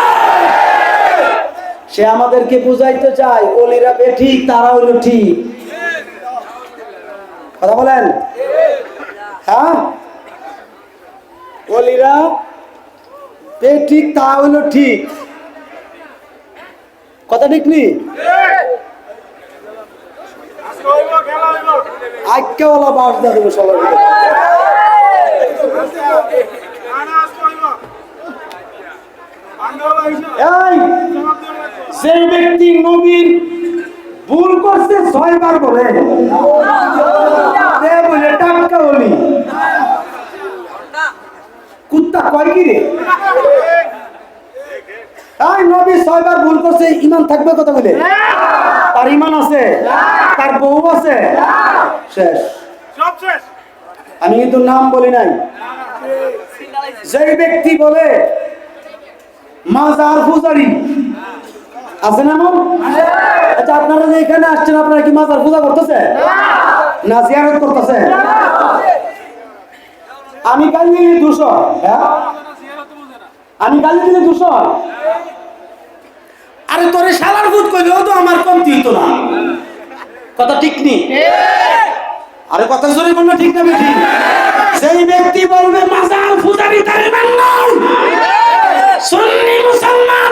সে আমাদেরকে বুঝাইতে চায় ওলিরা বেঠিক, তারা হইল ঠিক। কথা বলেন। হ্যাঁ, ওলিরা বেঠিক, তা হইল ঠিক। কথা ঠিক নি? আজকে ওলা বাস দিয়ে দেবো সবাই। যে ব্যক্তি নবীর ভুল করছে 6 বার বলে টাটকা বলি কুত্তা কয় কি রে? নবী 6 বার ভুল করছে, ইমান থাকবে কথা বলে? তার ইমান আছে, তার বউ আছে, শেষ। আমি কিন্তু নাম বলি নাই। যে ব্যক্তি বলে মাজার পূজারি আছে না? আচ্ছা, আপনারা যে এখানে আসছেন আপনারা কি মাজার পূজা করতেছে না জিয়ারত করতেছে? আমি গালি দিলে 200। হ্যাঁ, আমি গালি দিলে 200। আরে তোরে শালার ভূত কইলেও তো আমার কমতি হইতো না। কথা ঠিক নি? আরে কথা জোরে বললে ঠিক না বেঠিক? সেই ব্যক্তি বলবে মাজার পূজারি তার ইমান নাই। সুন্নি মুসলমান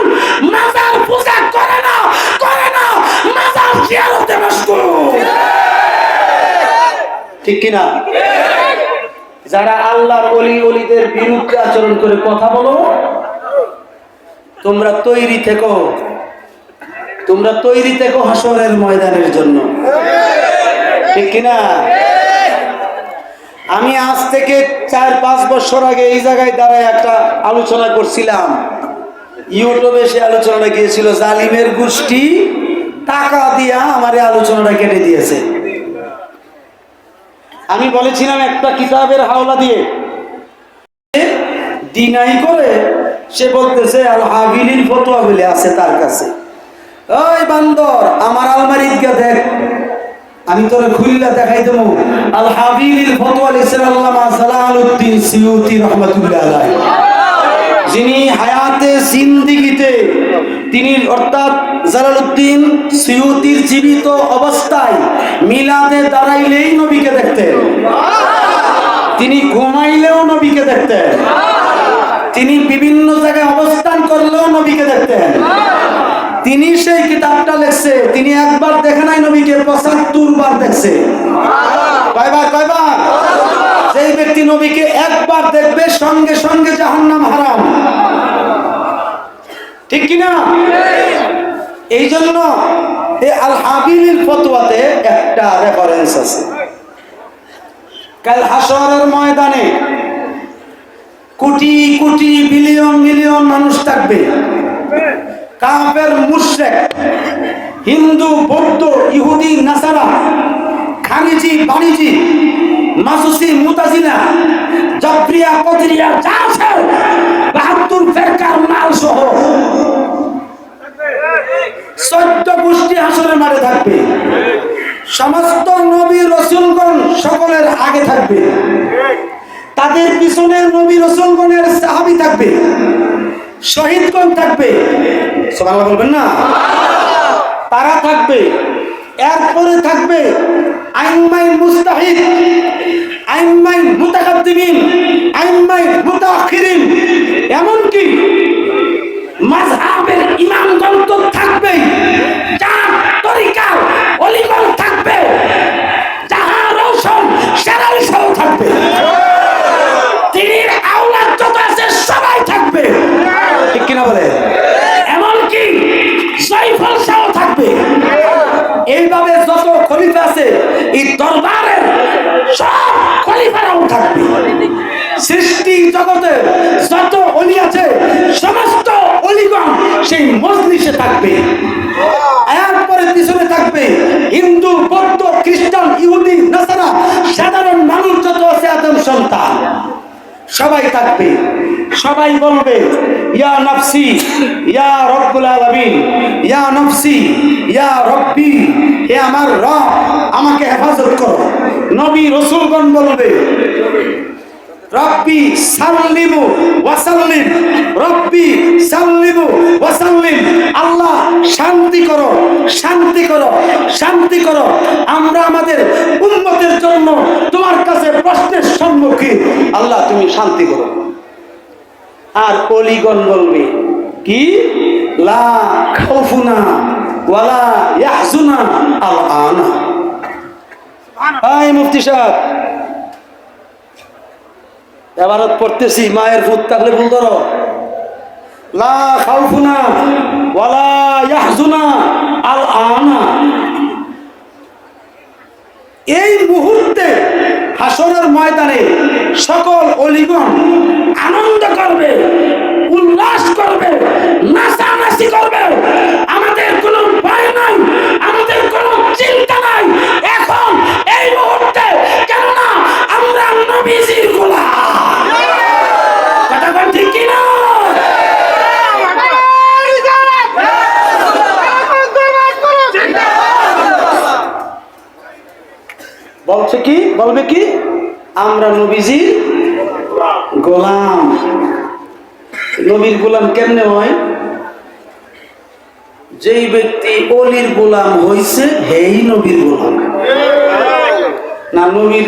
মাজার পূজা করে না, করে না, মাজার জিয়ারতে মশগুল। ঠিক কি না? যারা আল্লাহর ওলিদের বিরুদ্ধে আচরণ করে কথা বলো, তোমরা তৈরি থেকো, তোমরা তৈরি থেকো হাসরের ময়দানের জন্য। ঠিক কি না? আমি আজ থেকে 4-5 বছর আগে এই জায়গায় দাঁড়ায় একটা আলোচনা করছিলাম। ইউটিউবে সে আলোচনাটা গিয়েছিল, জালিমের গোষ্ঠী টাকা দিয়া আমার এই আলোচনাটা কেটে দিয়েছে। আমি বলেছিলাম একটা কিতাবের হাওলা দিয়ে ডিনাই করে সে বলতেছে আল হাবিলির ফতোয়া বলে আছে তার কাছে। ওই বান্দর, আমার আলমারি গিয়ে দেখ, আমি তোরে খুললা দেখাই দেবো। আল হাবিলির ফতোয়া লিখছেন আল্লামা জালালউদ্দিন সিয়ুতি রাহমাতুল্লাহ আলাইহি, যিনি হায়াতে জিন্দেগিতে তিনি অর্থাৎ জালালউদ্দিন সিয়ুতির জীবিত অবস্থায় মিলাদে দাঁড়াইলেই নবীকে দেখতেন, তিনি ঘুমাইলেও নবীকে দেখতেন, তিনি বিভিন্ন জায়গায় অবস্থান করলেও নবীকে দেখতেন। তিনি সেই কিতাবটা লিখছে, তিনি একবার দেখে নাই নবীকে, 75 বার দেখছে। কয়বার? যেই ব্যক্তি নবীকে একবার দেখবে সঙ্গে সঙ্গে জাহান্নাম হারাম। ঠিক কিনা? এই জন্য এই আল হাবিলির ফতোয়াতে একটা রেফারেন্স আছে। কাল হাশরের ময়দানে কোটি কোটি বিলিয়ন মিলিয়ন মানুষ থাকবে। কাফের, মুশরিক, হিন্দু, বৌদ্ধ, ইহুদি, নাসারা, খারিজি, বানিজি, মাজুসি, মুতাজিলা, জাবরিয়া, কদরিয়া, যা আছে 72 ফেরকার মাল সহ 14 গোষ্ঠী হাসরে মারে থাকবে। সমস্ত নবী রাসূলগণ সকলের আগে থাকবে, তাদের পিছনে নবী রাসূলগণের সাহাবী থাকবে, শহীদগণ থাকবে, সুবহানাল্লাহ বলবেন না? তারা থাকবে। এরপরে থাকবে আইম্মাই মুস্তাহিদ, আইম্মাই মুতাকাদ্দিমিন, আইম্মাই মুতাআখিরিন, এমনকি মাযহাবের ইমামগণ তো থাকবেই, যার তরিকার ওলিগণ থাকবে, যাহার রওশন শেরালি সহ থাকবে, তিনির আওলাদ যত আছে সবাই থাকবে, ঠিক কিনা বলে? এমনকি জয়ফল সহ থাকবে। এইভাবে যত খলিফা আছে এই দরবারের সব খলিফারাও থাকবে। সৃষ্টি জগতে যত ওলি আছে সমস্ত ওলিগণ সেই মজলিসে থাকবে। এরপরে পিছনে থাকবে হিন্দু, বৌদ্ধ, খ্রিস্টান, ইহুদি, নাসারা, সাধারণ মানুষ যত আছে আদম সন্তান সবাই থাকবে। সবাই বলবে ইয়া নফসি ইয়া রব্বুল আলামিন, ইয়া নফসি ইয়া রব্বি, হে আমার রব আমাকে হেফাজত করো। নবী রাসূলগণ বলবে রব্বি সাল্লিমু ওয়া সাল্লিম, রব্বি সাল্লিমু ওয়া সাল্লিম, আল্লাহ শান্তি করো, শান্তি করো, শান্তি করো। আমরা আমাদের উম্মতের জন্য তোমার কাছে প্রশ্নের সম্মুখীন, আল্লাহ তুমি শান্তি করো। আর ওলিগণ বলবে কি লা খাউফুনা ওয়ালা ইয়াহজুনা আল আনা। মুফতি সাহেব এবারত পড়তেছি, মায়ের ভূত থাকলে ভুল ধরো। লা খাউফুনা ওয়ালা ইয়াহজুনা আল আনা। এই মুহূর্তে হাসরের ময়দানে সকল ওলিগণ আনন্দ করবে, উল্লাস করবে, নাচানাচি করবে। আমাদের কোনো ভয় নাই, আমাদের কোনো চিন্তা নাই এখন এই মুহূর্তে, কেননা আমরা নবীজির গোলাম। কথা বল ঠিক কিনা? বলছে কি, বলবে কি আমরা নবীজির গোলাম। নবীর গোলাম কেমনে হয়? যেই ব্যক্তি অলির গোলাম হইছে হেই নবীর গোলাম। না নবীর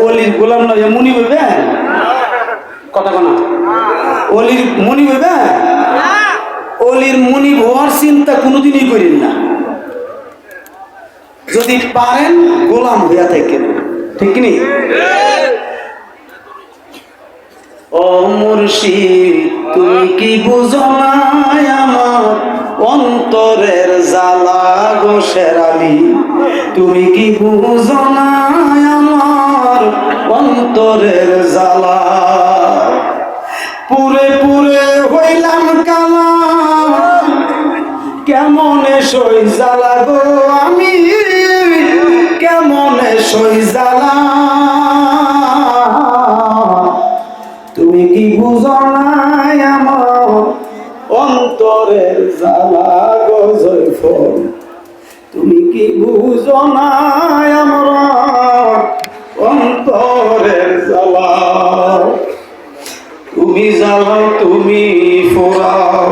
অলির গোলাম নয় মুনি হইবে? কথা কোনা অলির মুনি হইবে? অলির মুনি হওয়ার চিন্তা কোনোদিনই করেন না। যদি পারেন গোলাম হইয়া থাকেন, ঠিক কি? ও মুর্শিদ তুমি কি বুঝো না আমার অন্তরের জ্বালা গো শেরালি, তুমি কি বুঝো না আমার অন্তরের জ্বালা। পুরে পুরে হইলাম কালা, কেমনে সই জ্বালা গো আমি, কেমনে সই জ্বালা। তুমি কি বুঝো না আমার অন্তরের জ্বালা গো জয়ফল, তুমি কি বুঝো না আমার অন্তরের জ্বালা। তুমি জ্বালাও তুমি ফোড়াও,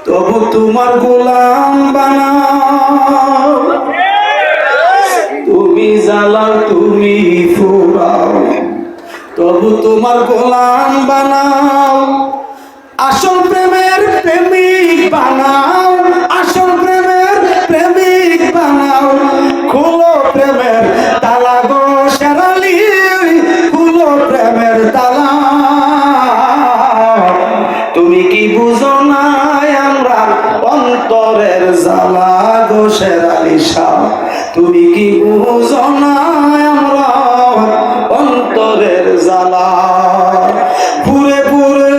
তবু তোমার গোলাম বানাও। তুমি জ্বালাও তুমি ফোড়াও, তবু তোমার গোলাম বানাও। আসল প্রেমের প্রেমিক বানাও, আসল প্রেমের প্রেমিক বানাও। খুলো প্রেমের তালা গো শেরালি, খুলো প্রেমের তালা। তুমি কি বুঝো না আমরা অন্তরের জ্বালা গো শেরালি শাহ, তুমি কি বুঝো না আমরা অন্তরের জ্বালা। পুরে পুরে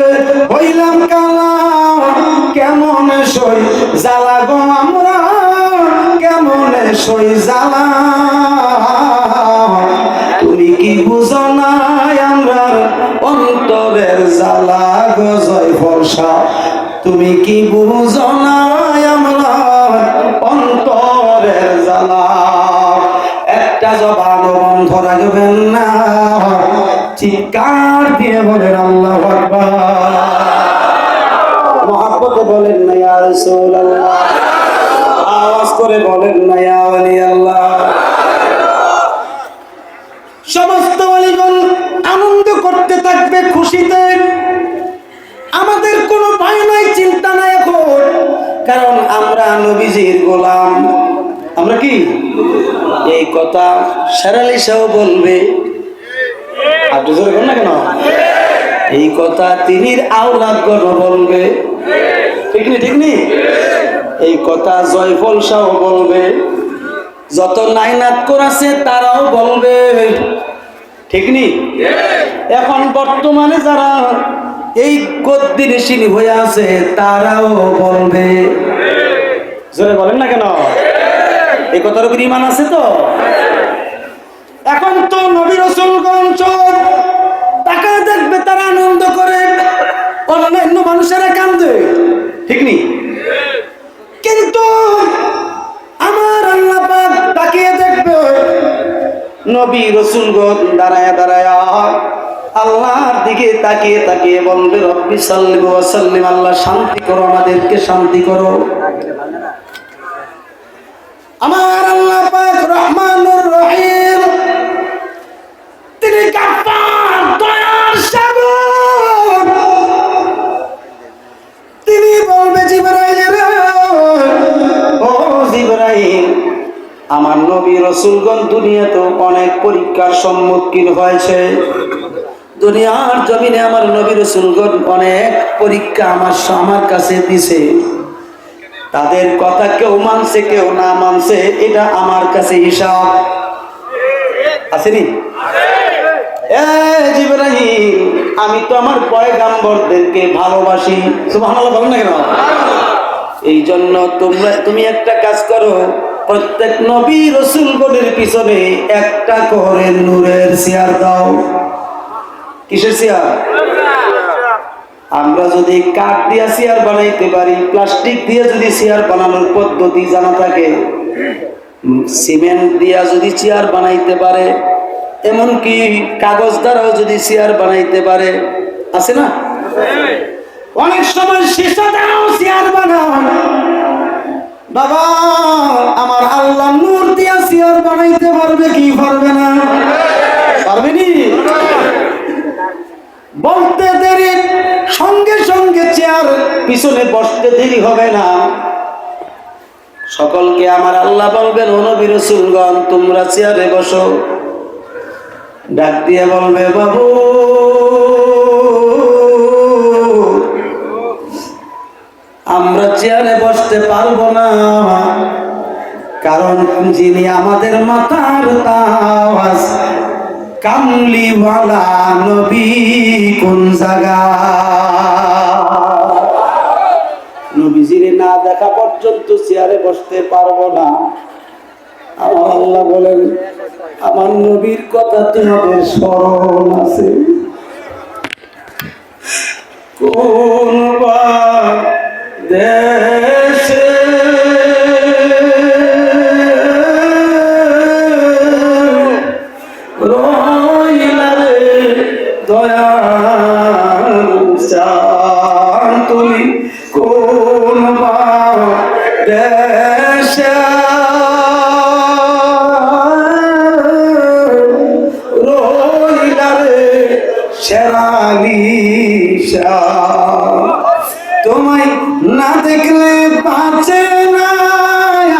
হইলাম কালা, কেমন সই জ্বালা গো আমরা, কেমন সই জ্বালা। তুমি কি বুঝো না আমরা অন্তরের জ্বালা গো জয়ফল শাহ, তুমি কি বুঝো না আমরা অন্তরের জ্বালা। একটা জবান বন্ধ রাখবেন না, চিৎকার দিয়ে বলেন আল্লাহু আকবার। মহব্বতে বলেন না ইয়া নবীজির গোলাম, আমরা কি? এই কথা শেরালি শাহ বলবে, আপনি জোরে বলেন না কেন? এই কথা তিনির আওলাদগণ বলবে, ঠিক নি? ঠিক নি? এই কথা জয়ফল শাহ বলবে, যত নাইনাত করেছে তারাও বলবে, ঠিক নি? এখন বর্তমানে যারা এই গদ্দিনশীল হয়ে আছে তারাও বলবে, জোরে বলেন না কেন? এই কথার উপর ঈমান আছে তো? এখন তো নবী রাসূলগণ সব তাকে দেখবে, তারা আনন্দ করে, অন্যান্য মানুষেরা কান্দে, ঠিক নি? কিন্তু আমার আল্লাহ পাক তাকিয়ে দেখবে, নবী রাসূলগণ দাঁড়ায়া দাঁড়ায়া আল্লাহর দিকে তাকিয়ে তাকিয়ে বলবে, রব্বি সাল্লি ওয়া সাল্লিম, আল্লাহ শান্তি করো, আমাদেরকে শান্তি করো। আমার আল্লাহ পাক রহমানুর রহিম, তিনি গাফফার, দয়ার সাগর। তিনি বলবে, জিবরাইল, ও জিবরাইল, আমার নবী রাসূলগণ দুনিয়াতে অনেক পরীক্ষার সম্মুখীন হয়েছে, দুনিয়ার জমিনে আমার নবী রাসূলগণ অনেক পরীক্ষা আমার কাছে দিছে, তাদের কথা কেউ মানছে কেউ না মানছে, এটা আমার কাছে হিসাব আসেনি? জিবরাইল, আমি তো আমার পয়গাম্বরদেরকে ভালোবাসি, সুবহানাল্লাহ বলেন না কেন? এই জন্য তুমি একটা কাজ করো, প্রত্যেক নবী রাসূলগণের পিছনে একটা করে নূরের চেয়ার দাও। কিসের চেয়ার? আমরা যদি কাঠ দিয়ে চেয়ার বানাইতে পারি, প্লাস্টিক দিয়ে যদি চেয়ার বানানোর পদ্ধতি জানা থাকে, সিমেন্ট দিয়া যদি চেয়ার বানাইতে পারে, এমনকি কাগজ দ্বারাও যদি চেয়ার বানাইতে পারে, আছে না? অনেক সময় সীসা দ্বারাও চেয়ার বানান। বাবা, আমার আল্লাহ নূর দিয়া চেয়ার বানাইতে পারবে কি পারবে না? পারবেনি? বলতে দেরি, সঙ্গে সঙ্গে চেয়ার পিছনে বসতে দেরি হবে না। সকলকে আমার আল্লাহ বলবেন, ও নবী রাসূলগণ, তোমরা চেয়ারে বসো। ডাক দিয়ে বলবে, বাবু, আমরা চেয়ারে বসতে পারবো না, কারণ যিনি আমাদের মাথার তাজ, কামলিওয়ালা নবী কোন জায়গা? নবীজিরে না দেখা পর্যন্ত চেয়ারে বসতে পারবো না। আমার আল্লাহ বলেন, আমার নবীর কথা তোমাদের স্মরণ আছে? কোন দেশে রইলা রে দয়াল চান, তুমি কোন দেশে রইলা রে শেরালি শাহ, তোমায় না দেখলে বাঁচে না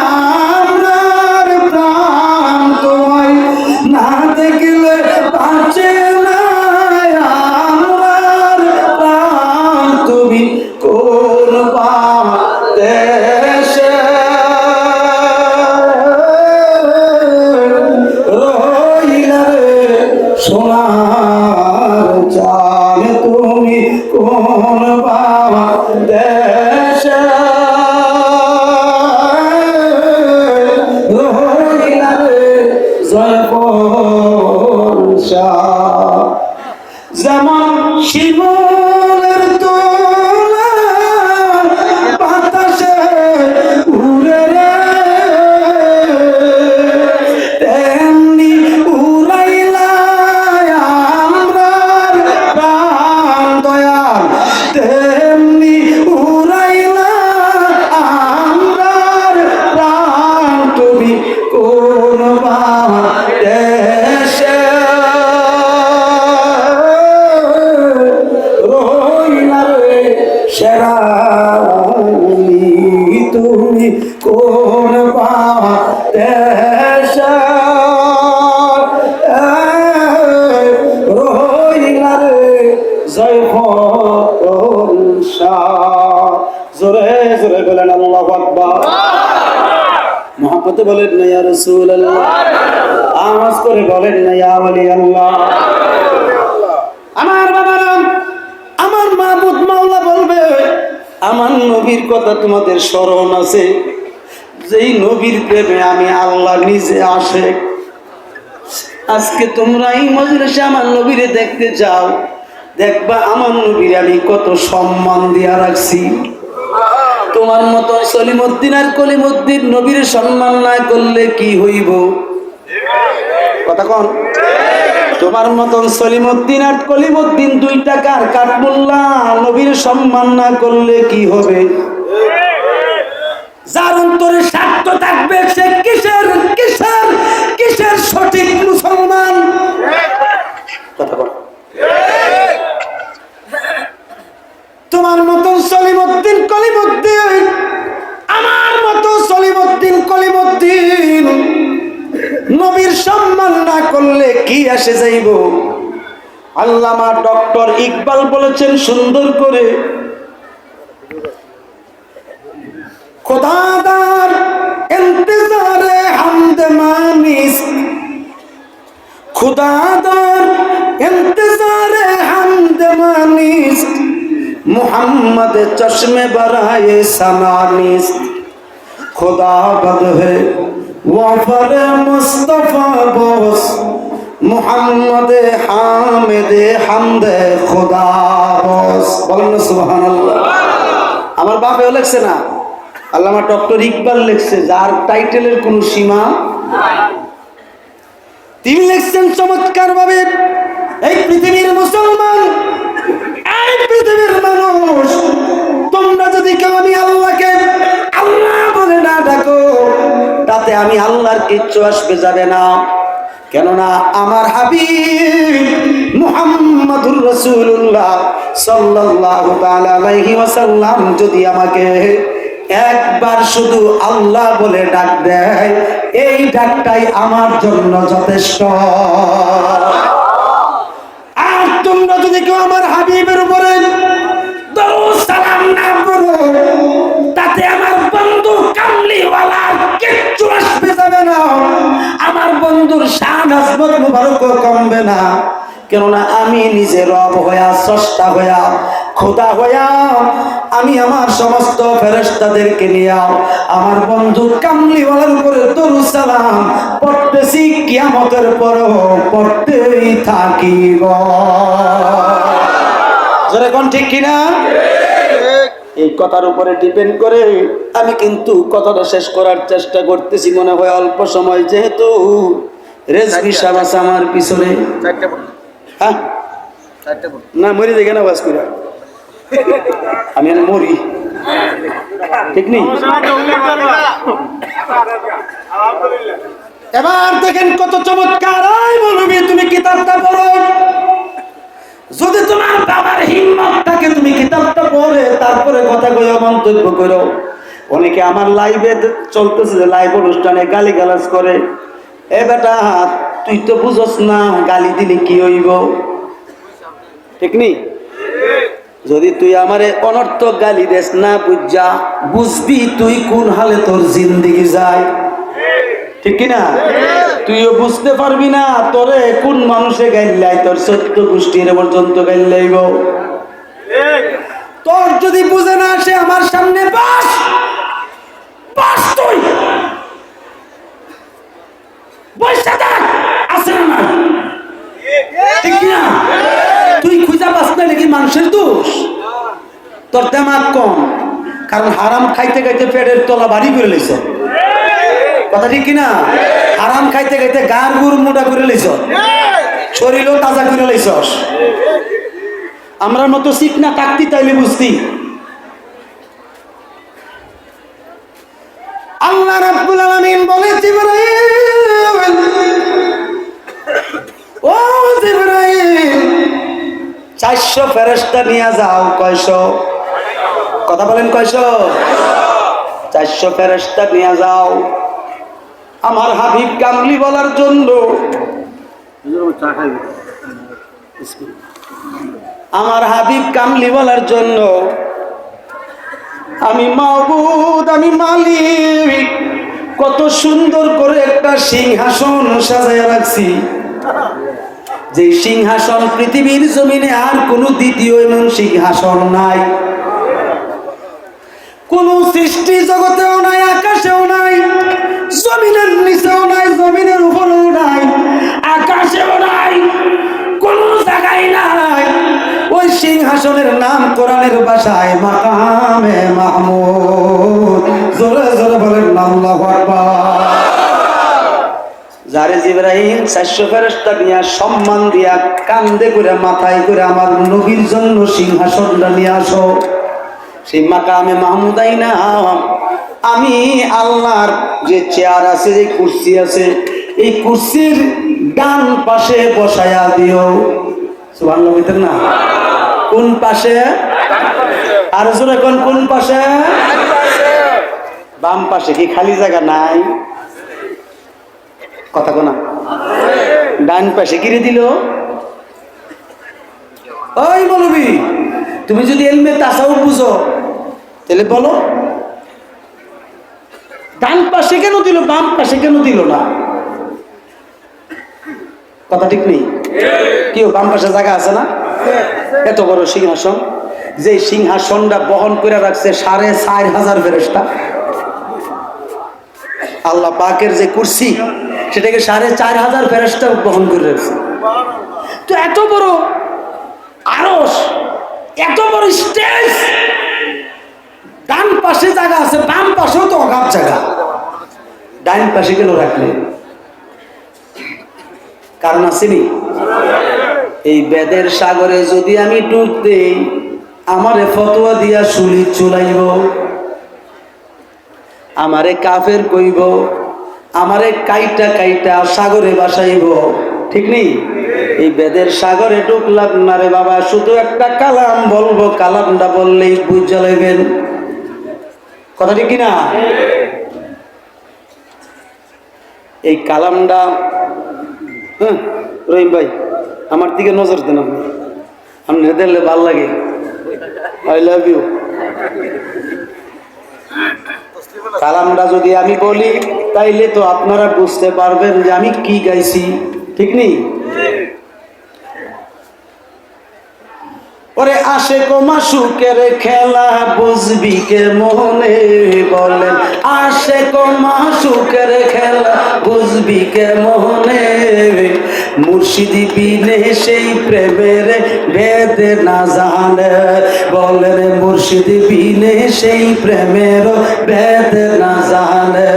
আমার প্রাণ, তোমায় না দেখলে বাঁচে না আমার প্রাণ, তুমি কোন দেশে রইলা রে সোনার চাঁদ, তুমি কোন দেশে রইলা রে জয়ফল শাহ। যেমন শিমুলের তোলা বাতাসে উড়ে রে, তেমনি উড়াইলা আমরার প্রাণ দয়াল, তেমনি উড়াইলা আমরার প্রাণ, তুমি কোন দেশে রইলা রে শেরালি, তুমি কোন দেশে রহিলা রে জয় জোরে জোরে বলেন আল্লাহু আকবার। মহব্বতে বলেন না ইয়া রাসূলুল্লাহ, আওয়াজ করে বলেন না ইয়া ওয়ালি আল্লাহ। আমার বাবারা, আমার মাবুদ মাওলা বলবে, আমার নবীর কথা তোমাদের স্মরণ আছে? যেই নবীর প্রেমে আমি আল্লাহ নিজে আশিক। আজকে তোমরা এই মজলিসে আমার নবীরে দেখতে যাও, দেখবা আমার নবীর আমি কত সম্মান দিয়া রাখছি। তোমার মতো সলিমউদ্দিন আর কলিমউদ্দিন নবীর সম্মান না করলে কি হইব? কথা কোন? তোমার মতন সলিমউদ্দিন আর কলিমউদ্দিন 2 টাকার কাঠমোল্লা নবীর সম্মান না করলে কি হবে? যার অন্তরে স্বার্থ থাকবে সে কিসের কিসের কিসের সঠিক মুসলমান? কথা বল। তোমার মতন সলিমউদ্দিন কলিমউদ্দিন, আমার মতো সলিমউদ্দিন কলিমউদ্দিন নবীর সম্মান না করলে কি আসে যাইব? আল্লামা ডক্টর ইকবাল বলেছেন সুন্দর করে, খোদাদার ইন্তজারে হামদ মানিস, খুদাদার ইন্তজারে হামদ মানিস, मुहम्मद चश्मे बराए समानिस, खुदा बद है वाफर मुस्तफा बोस, मुहम्मद हामिद हमद खुदा बोस। बोलन सुबहानाल्लाह। আমার বাপেও লেখছে না, আল্লামা ডক্টর ইকবাল লেখছে, যার টাইটেলের কোনো সীমা নাই। তিনি লেখছেন চমৎকার ভাবে, এই পৃথিবীর মুসলমান, এই পৃথিবীর মানুষ, তোমরা যদি কেউ আমি আল্লাহকে আল্লাহ বলে না ডাকো, তাতে আমি আল্লাহর কিচ্ছু আসবে যাবে না। কেননা আমার হাবিব মুহাম্মাদুর রাসূলুল্লাহ সাল্লাল্লাহু তাআলা আলাইহি ওয়াসাল্লাম যদি আমাকে একবার শুধু আল্লাহ বলে ডাক দেয়, এই ডাকটাই আমার জন্য যথেষ্ট। আর তোমরা যদি কেউ আমার হাবিবের উপরে দরুদ সালাম না করো, তাতে আমার বন্ধু কামলিওয়ালা কিচ্ছু আসবে যাবে না, আমার বন্ধুর শান আজমত মুবারক কমবে না। কেননা আমি নিজে রব হইয়া, স্রষ্টা হইয়া, খোদা হইয়া, আমি আমার সমস্ত ফেরেশতাদেরকে নিয়ে আমার বন্ধু কামলিওয়ালার উপরে দরুদ সালাম পড়তেছি, কিয়ামতের পরও পড়তেই থাকিব। জোরে কোন ঠিক কিনা? এই কথার উপরে ডিপেন্ড করে আমি কিন্তু কথাটা শেষ করার চেষ্টা করতেছি। মনে হয় অল্প সময়, যেহেতু রেজবি সাহেব আছে আমার পিছনে। হ্যাঁ না, মরি দেখে না বাস করে, আমি মরি, ঠিক নেই? এবার দেখেন কত চমৎকার। বলবি তুমি কিতাবটা পড়ো, যদি তোমার বাবার হিম্মত থাকে তুমি কিতাবটা পড়ে তারপরে কথা কইও, মন্তব্য করো। অনেকে আমার লাইভে চলতেছে, যে লাইভ অনুষ্ঠানে গালিগালাজ করে, এ বেটা তুই তো বুঝস না গালি দিলে কি হইব, ঠিক নেই? যদি তুই আমারে অনর্থক গালি দেস না বুঝা, বুঝবি তুই কোন হালে তোর জিন্দেগি যায়, ঠিক কিনা? তুইও বুঝতে পারবি না তোরে কোন মানুষে গাইলাই, তোর 14 গোষ্ঠীর পর্যন্ত গাইলাইব। তোর যদি বুঝে না আসে আমার সামনে বাস বাস, তুই বৈশা দেখ আছে না, ঠিক কিনা? তুই খুঁজা পাস না, নাকি মানুষের দোষ? তোর দেমাগ কম, কারণ হারাম খাইতে খাইতে পেটের তলা বাড়ি করে লইছ, কথা ঠিক কিনা? হারাম খাইতে খাইতে গার গুড় মোটা করে লইছ, শরীরও তাজা করে লইছস। আমরা মতো শিখ না থাকতি তাইলে বুঝতি। আল্লাহ রাব্বুল আলামিন বলে, জিবরাইল, ও জিবরাইল, 400 ফেরেশতা নিয়ে যাও। কয়শো? কথা বলেন কয়শো? 400 ফেরেশতা নিয়ে যাও আমার হাবিব কামলি বলার জন্য। আমার হাবিব কামলি বলার জন্য। আমি মাবুদ, আমি মালিক, কত সুন্দর করে একটা সিংহাসন সাজায় রাখছি, যে সিংহাসন পৃথিবীর জমিনে আর কোন দ্বিতীয় এমন সিংহাসন নাই, কোন সৃষ্টি জগতেও নাই, আকাশেও নাই, জমিনের নিচেও নাই, জমিনের উপরেও নাই, আকাশেও নাই, কোন জায়গায় নাই। ওই সিংহাসনের নাম কোরআনের ভাষায় মাকামে মাহমুদ। জোরে জোরে বলেন আল্লাহু আকবার। যারে জিবরাইল 400 ফেরেশতা নিয়ে সম্মান দিয়া কান্দে করে মাথায় করে আমার নবীর জন্য সিংহাসনটা নিয়ে আসো, সেই মাকামে মাহমুদ আইনা আমি আল্লাহর যে চেয়ার আছে, যে কুরসি আছে, এই কুরসির ডান পাশে বসায়া দিও। সুবহানাল্লাহ বলতেন না? কোন পাশে? আর জোরে কোন কোন পাশে? বাম পাশে। কি খালি জায়গা নাই? কথা কোনা। ডান পাশে কিরে দিল? ওই মৌলবী, তুমি যদি এলমে তাসাউফ বুঝো তাহলে বলো, ডান পাশে কেন দিল, বাম পাশে কেন দিল না? কথা ঠিক নেই? কেউ বাম পাশে জায়গা আছে না? এত বড় সিংহাসন, যে সিংহাসনটা বহন করে রাখছে 4500 ফেরেশতা। আল্লাহ পাকের যে কুরসি, সেটাকে 4500 ফেরেশতা বহন করে রাখছে। তো এত বড় আরশ, এত বড় স্টেজ, ডান পাশে জায়গা আছে, বাম পাশেও তো অগাধ জায়গা, ডান পাশে কেন রাখলেন? কারণ আসেনি? এই বেদের সাগরে যদি আমি ডুব দেই, আমারে ফতোয়া দিয়া শুলি চুলাইব, আমারে কাফের কইব, আমারে কাইটা কাইটা সাগরে বাসাইব, ঠিক নেই? এই বেদের সাগরে ঢুকলাম না রে বাবা, শুধু একটা কালাম বলবো, কালামটা বললেই বুঝা লইবেন। কথা ঠিক কিনা? এই কালামটা, রহিম ভাই আমার দিকে নজর দেন, আপনি দেখলে ভাল লাগে। I love you. কালামটা যদি আমি বলি তাইলে তো আপনারা বুঝতে পারবেন যে আমি কি গাইছি, ঠিক নেই? ওরে আশেক ও মাশুকের খেলা বুঝবি কে মনে, বলেন আশেক ও মাশুকের খেলা বুঝবি কে মনে, মুর্শিদি বিনে সেই প্রেমের ভেদ না জানে, বলেন মুর্শিদি বিনে সেই প্রেমের ভেদ না জানে।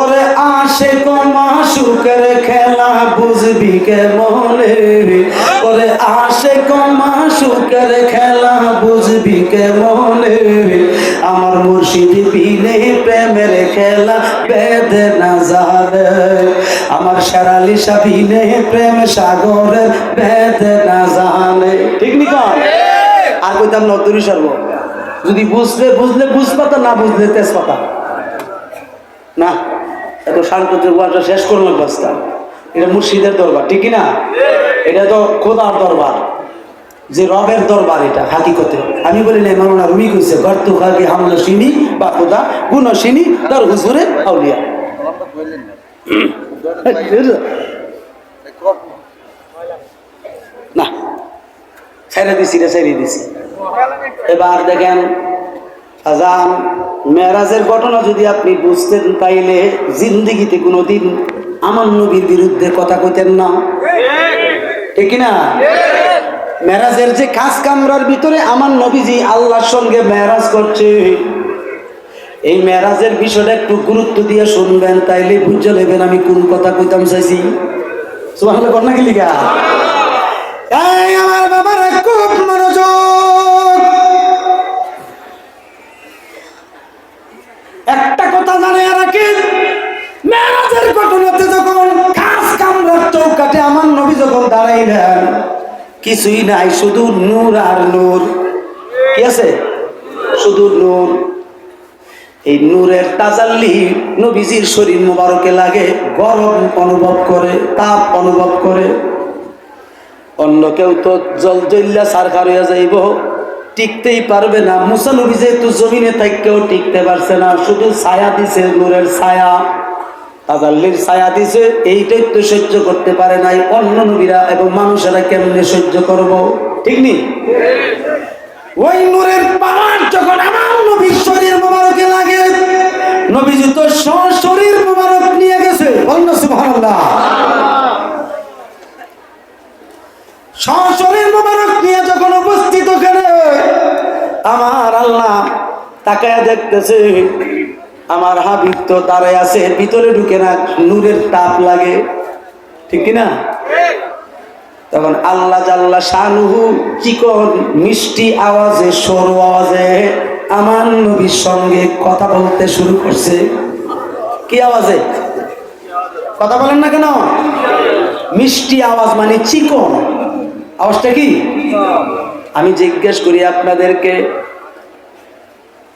ওরে আশেক ও মাশুকের খেলা বুঝবি কে মনে, ওরে আশেক ও মাশুকের খেলা বুঝবি কে মনে, আমার মুর্শিদ বিনে প্রেমের খেলা বেদ না জানে, আমার শেরালি সাবিনে প্রেম সাগরের বেদ না জানে। ঠিক নি? আর কইতাম নতুরি সর্ব, যদি বুঝলে বুঝলে বুঝপাতা, না বুঝলে তেজপাতা না। এত শান্ত ওয়াজটা শেষ করলাম বাস্তা। এটা মুর্শিদের দরবার, ঠিক না? এটা তো খোদার দরবার, যে রবের দরবার, এটা হাকিকতে। আমি বলি না, মাওলানা রুমি কইছে গর্ত খাকি হামলা সিনি বা খোদা গুণ সিনি তার হুজুরে আউলিয়া। না ছেড়ে দিছি রে, ছেড়ে দিছি। এবার দেখেন আজান মেরাজের ঘটনা যদি আপনি বুঝতেন, তাইলে জিন্দিগিতে কোনোদিন আমার নবীর বিরুদ্ধে কথা কইতেন না, ঠিক না? মেরাজের যে খাস কামরার ভিতরে আমার নবীজি আল্লাহর সঙ্গে মেরাজ করছে, এই মেরাজের বিষয়টা একটু গুরুত্ব দিয়ে শুনবেন, তাইলে বুঝে নেবেন আমি কোন কথা কইতাম চাইছি। সুবহানাল্লাহ কর না কি লিগা? এই আমার বাবার খুব মনোযোগ, একটা কথা জানে রাখি, মেরাজের ঘটনাতে যখন খাস কামরার চৌকাঠে আমার নবী যখন দাঁড়াইলেন, কিছুই নাই, শুধু নূর আর নূর। কি আছে? শুধু নূর। এই নূরের তাজাল্লি নবীজির শরীর মোবারকে লাগে, গরম অনুভব করে, তাপ অনুভব করে। অন্য কেউ তো জল জ্বললা সারখার হইয়া যাইব, টিকতেই পারবে না। মুসা নবী যেহেতু জমিনে থাকতেও টিকতে পারছে না, শুধু ছায়া দিছে, নূরের ছায়া, তাজাল্লির ছায়া দিছে, এইটাই তো সহ্য করতে পারে নাই। অন্য নবীরা এবং মানুষেরা কেমনে সহ্য করব? ঠিক নেই? ওই নূরের পাওয়ার যখন আমার নবীর শরীর মোবারকে লাগে, নবীজি তো শরীর মোবারক নিয়ে গেছে, বলুন সুবহানাল্লাহ। শরীর মোবারক নিয়ে যখন উপস্থিত ওখানে, আমার আল্লাহ তাকায় দেখতেছে আমার হাবিব তো দাঁড়ায় আছে, ভিতরে ঢুকে না, নূরের তাপ লাগে, ঠিক কিনা? তখন আল্লাহ জাল্লা শানুহু চিকন মিষ্টি আওয়াজে, সরু আওয়াজে আমার নবীর সঙ্গে কথা বলতে শুরু করছে। কি আওয়াজে কথা বলেন না কেন? মিষ্টি আওয়াজ মানে চিকন আওয়াজটা। কি আমি জিজ্ঞেস করি আপনাদেরকে,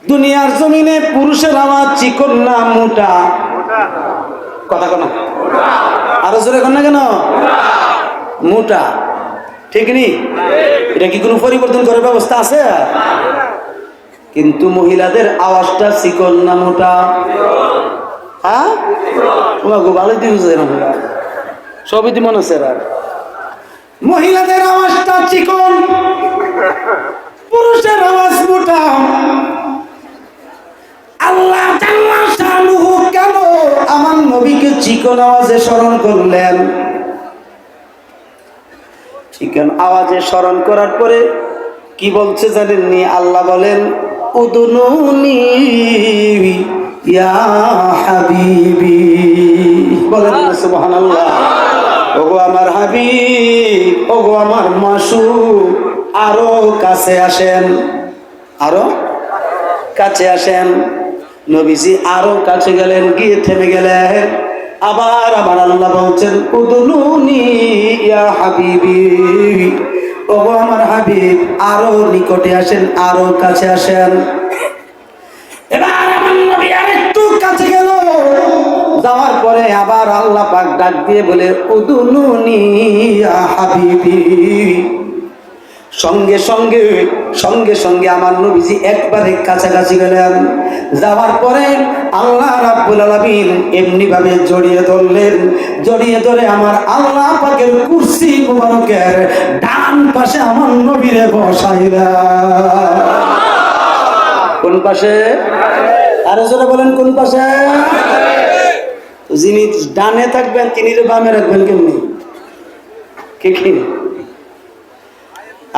দুনিয়ার জমিনে পুরুষের আওয়াজ চিকন না মোটা? কথা কেন? আরো জোরে কর না কেন? মোটা, ঠিক নি? এটা কি কোনো পরিবর্তন করার ব্যবস্থা আছে? কিন্তু মহিলাদের আওয়াজটা চিকন না মোটা? হ্যাঁ, ভালো দিয়েছে, সবই তো মনে হচ্ছে। মহিলাদের আওয়াজটা চিকন, পুরুষের আওয়াজ মোটা। আল্লাহ জাল্লা শানুহু কেন আমার নবীকে চিকন আওয়াজে স্মরণ করলেন? চিকন আওয়াজে স্মরণ করার পরে কি বলছে জানেননি? আল্লাহ বলেন, উদনুনি ইয়া হাবিবি, বলেন সুবহানাল্লাহ। ওগো আমার হাবিব, ওগো আমার মাসুক, আরো কাছে আসেন, আরো কাছে আসেন। নবীজি আরো কাছে গেলেন, গিয়ে থেমে গেলেন। আবার আমার আল্লাহ বলছেন, উদনুনি ইয়া হাবিবি, ওগো আমার হাবিব, আরো নিকটে আসেন, আরো কাছে আসেন। এবার আমার নবী আরেকটু কাছে গেল, যাওয়ার পরে আবার আল্লাহ পাক ডাক দিয়ে বলে, উদনুনি ইয়া হাবিবি। সঙ্গে সঙ্গে সঙ্গে সঙ্গে আমার নবীজি একবারে কাছাকাছি গেলেন। যাওয়ার পরে আল্লাহ রাব্বুল আলামিন এমনি ভাবে জড়িয়ে ধরলেন, জড়িয়ে ধরে আমার আল্লাহ পাকের কুরসি মুবারকের ডান পাশে আমার নবীরে বসাইলেন। কোন পাশে? আরো জোরে বলেন, কোন পাশে? যিনি ডানে থাকবেন তিনি বামে রাখবেন কেমনি? কি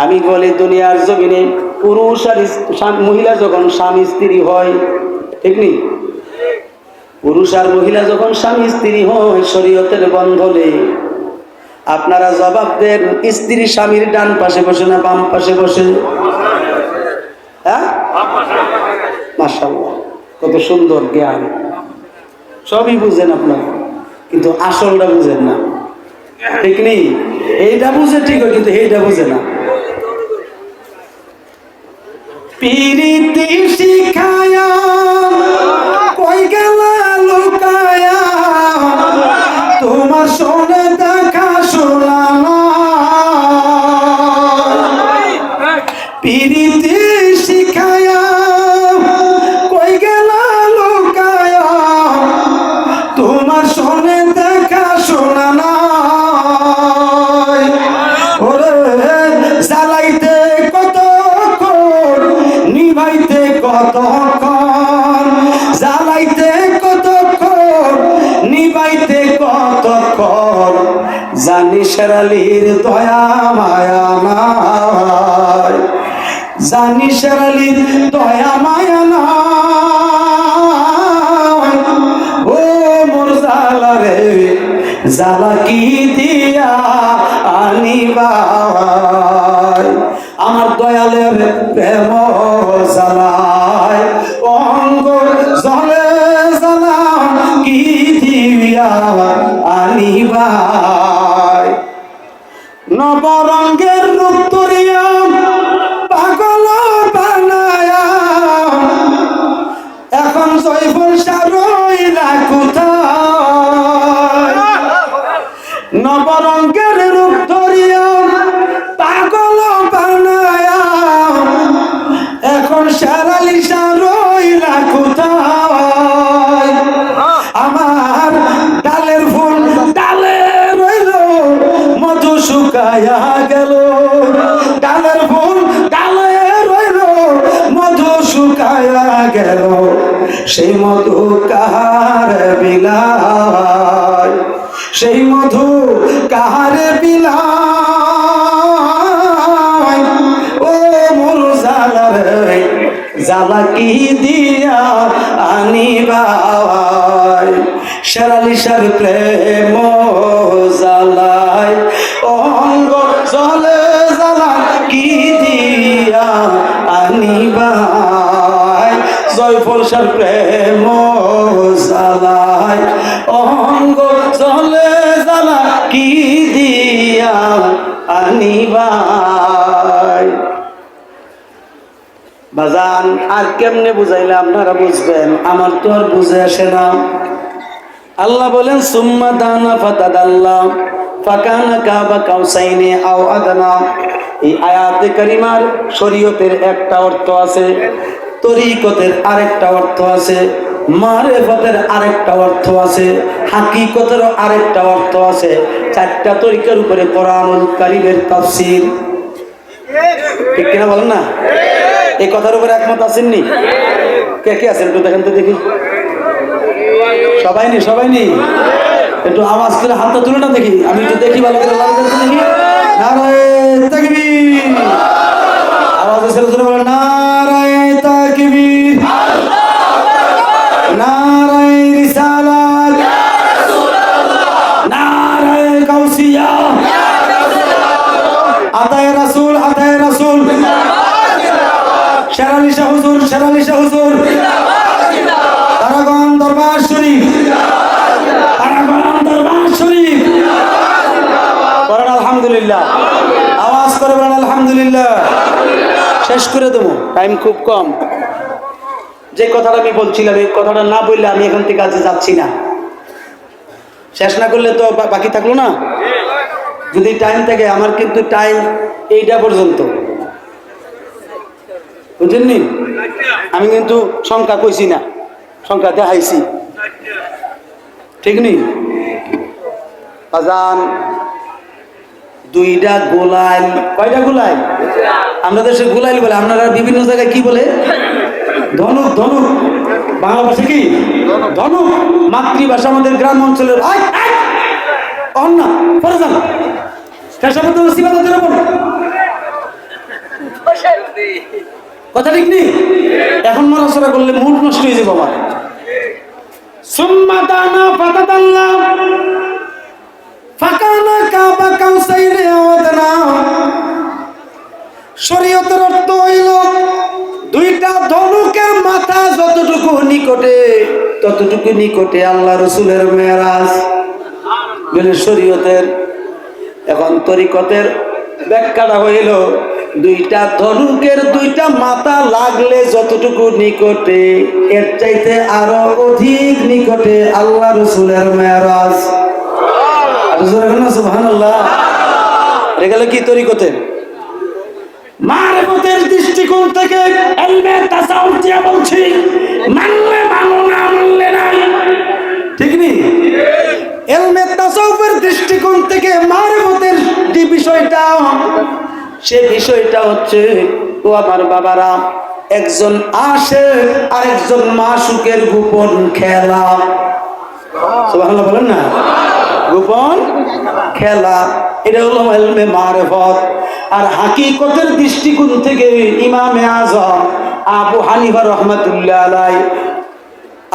আমি বলি, দুনিয়ার জমিনে পুরুষ আর মহিলা যখন স্বামী স্ত্রী হয়, ঠিক নেই? পুরুষ আর মহিলা যখন স্বামী স্ত্রী হয় শরীয়তের বন্ধনে, আপনারা জবাব দেন, স্ত্রী স্বামীর ডান পাশে বসে না বাম পাশে বসে? হ্যাঁ, মাশাআল্লাহ, কত সুন্দর জ্ঞান। সবই বুঝেন আপনারা, কিন্তু আসলটা বুঝেন না, ঠিক নেই? এইটা বুঝে ঠিক হয়, কিন্তু এইটা বুঝে না। পিরিতি শিখায়া কই গেলা লুকায়া, তোমার শোনে দেখা শোনা না। পিরিতি শিখায়া কই গেলা লুকায়া, তোমার শোনে দেখা শোনা না। জ্বালাইতে কতক্ষণ, নিভাইতে কতক্ষণ, জ্বালাইতে কতক্ষণ, নিভাইতে কতক্ষণ, জানি শেরালির দয়া মায়া নাই, জানি শেরালির দয়া মায়া নাই। ও মোর জ্বালা রে, জ্বালা কি দিয়া আনিবাই, আমার দয়ালের প্রেম জ্বালায় অঙ্গ জলে জ্বালা কি দিয়া আনিবাই। নবরঙ্গের রূপ তরিয়া পাগল বানায়া, এখন শেরালি শাহ রইলা কোথায়, আমার ডালের ফুল ডালে রইল মধু শুকায়া গেল, ডালের ফুল ডালে রইল মধু শুকায়া গেল, সেই মধু কাহার বিলায়, সেই মধু কাহার বিলায়, ও মোর জালা রে জালা কি দিয়া আনিবাই, শেরালি শাহর প্রেম জালায় অঙ্গ জলে জালা কি দিয়া আনিবাই, জয়ফল শাহর প্রেম জালায় অঙ্গ জলে জালা কি দিয়া আনিবাই। বাজান আর কেমনে বুঝাইলে আপনারা বুঝবেন, আমার তো আর বুঝে আসে না। আল্লাহ বলেন সুম্মা দানা ফাতাদাল্লাহ ফাকানা কাবা কাউসাইনি আও আদনা। এই আয়াতে কারিমার শরীয়তের একটা অর্থ আছে, তরিকতের আরেকটা অর্থ আছে, মারেফতের আরেকটা অর্থ আছে, হাকিকতের আরেকটা অর্থ আছে। চারটা তরিকার উপরে কোরআনুল কারীমের তাফসীর, ঠিক কিনা বলেন না? এই কথার উপরে একমত আছেননি? কে কে আছেন একটু দেখেন তো দেখি। সবাই নি, সবাই নি, একটু আওয়াজ করে হাতটা তুলে না দেখি, আমি একটু দেখি ভালো করে দেখি। নারায়ে তাকবীর, আওয়াজ ছেড়ে ছেড়ে বলেন নারায়ে তাকবীর, নারায়ে রিসালাত, ইয়া রাসূলুল্লাহ, নারায়ে গাউসিয়া, ইয়া রাসূলুল্লাহ, আতায়ে রাসূল, আতায়ে রাসূল, জিন্দাবাদ জিন্দাবাদ, শেরালি শাহ হুজুর, শেরালি শাহ হুজুর, জিন্দাবাদ জিন্দাবাদ, তারাগণ দরবার শরীফ, জিন্দাবাদ জিন্দাবাদ, তারাগণ দরবার শরীফ, জিন্দাবাদ জিন্দাবাদ। বলেন আলহামদুলিল্লাহ, আওয়াজ করে বলেন আলহামদুলিল্লাহ। শেষ করে দেবো, টাইম খুব কম। যে কথাটা আমি বলছিলাম, এই কথাটা না বললে আমি এখান থেকে আজকে যাচ্ছি না। শেষ না করলে তো বাকি থাকলো না। যদি টাইম থাকে, আমার কিন্তু টাইম এইটা পর্যন্ত, বুঝলেননি? আমি কিন্তু সংখ্যা কইছি না, সংখ্যা দেখাইছি, ঠিক নেই? আজান দুইটা গোলাইল, কয়টা গোলাইল? আমরা দেশে গোলাইল বলে, আপনারা বিভিন্ন জায়গায় কি বলে? ধনুক, ধনুক। বাংলা ভাষা কি ধনুক? মাতৃভাষা আমাদের গ্রাম অঞ্চলের না পরে যান কথা ঠিক নেই। এখন নড়াচড়া করলে মুড নষ্ট হয়ে যাবে আমার। সুম্মা দানা ফাতাদাল্লাহ ফাকানা কাবা কাউসাইনি আও আদনা। শরীয়তের অর্থ হইল দুইটা ধনুকের মাথা যতটুকু নিকটে ততটুকু নিকটে আল্লাহ রসুলের মেরাজ বলে শরীয়তের। এখন তরিকতের ব্যাখ্যাটা হইল দুইটা ধনুকের দুইটা মাথা লাগলে যতটুকু নিকটে এর চাইতে আরো অধিক নিকটে আল্লাহ রসুলের মেরাজ। সুবহানাল্লাহ। এগুলো কি তরিকতের? মারফতের দৃষ্টিকোণ থেকে ইলমে তাসাউফ দিয়া বলছি, মানলে মানো না মানলে নাই, ঠিক নেই? ইলমে তাসাউফের দৃষ্টিকোণ থেকে মারফতের যে বিষয়টা, সে বিষয়টা হচ্ছে ও আমার বাবারা, একজন আশিক আর একজন মাশুকের গোপন খেলা। সুবহানাল্লাহ বলেন না? গোপন খেলা, এটা হলো ইলমে মারফত। আর হাকিকতের দৃষ্টিকোণ থেকে ইমামে আযম আবু হানিফা রাহমাতুল্লাহ আলাইহি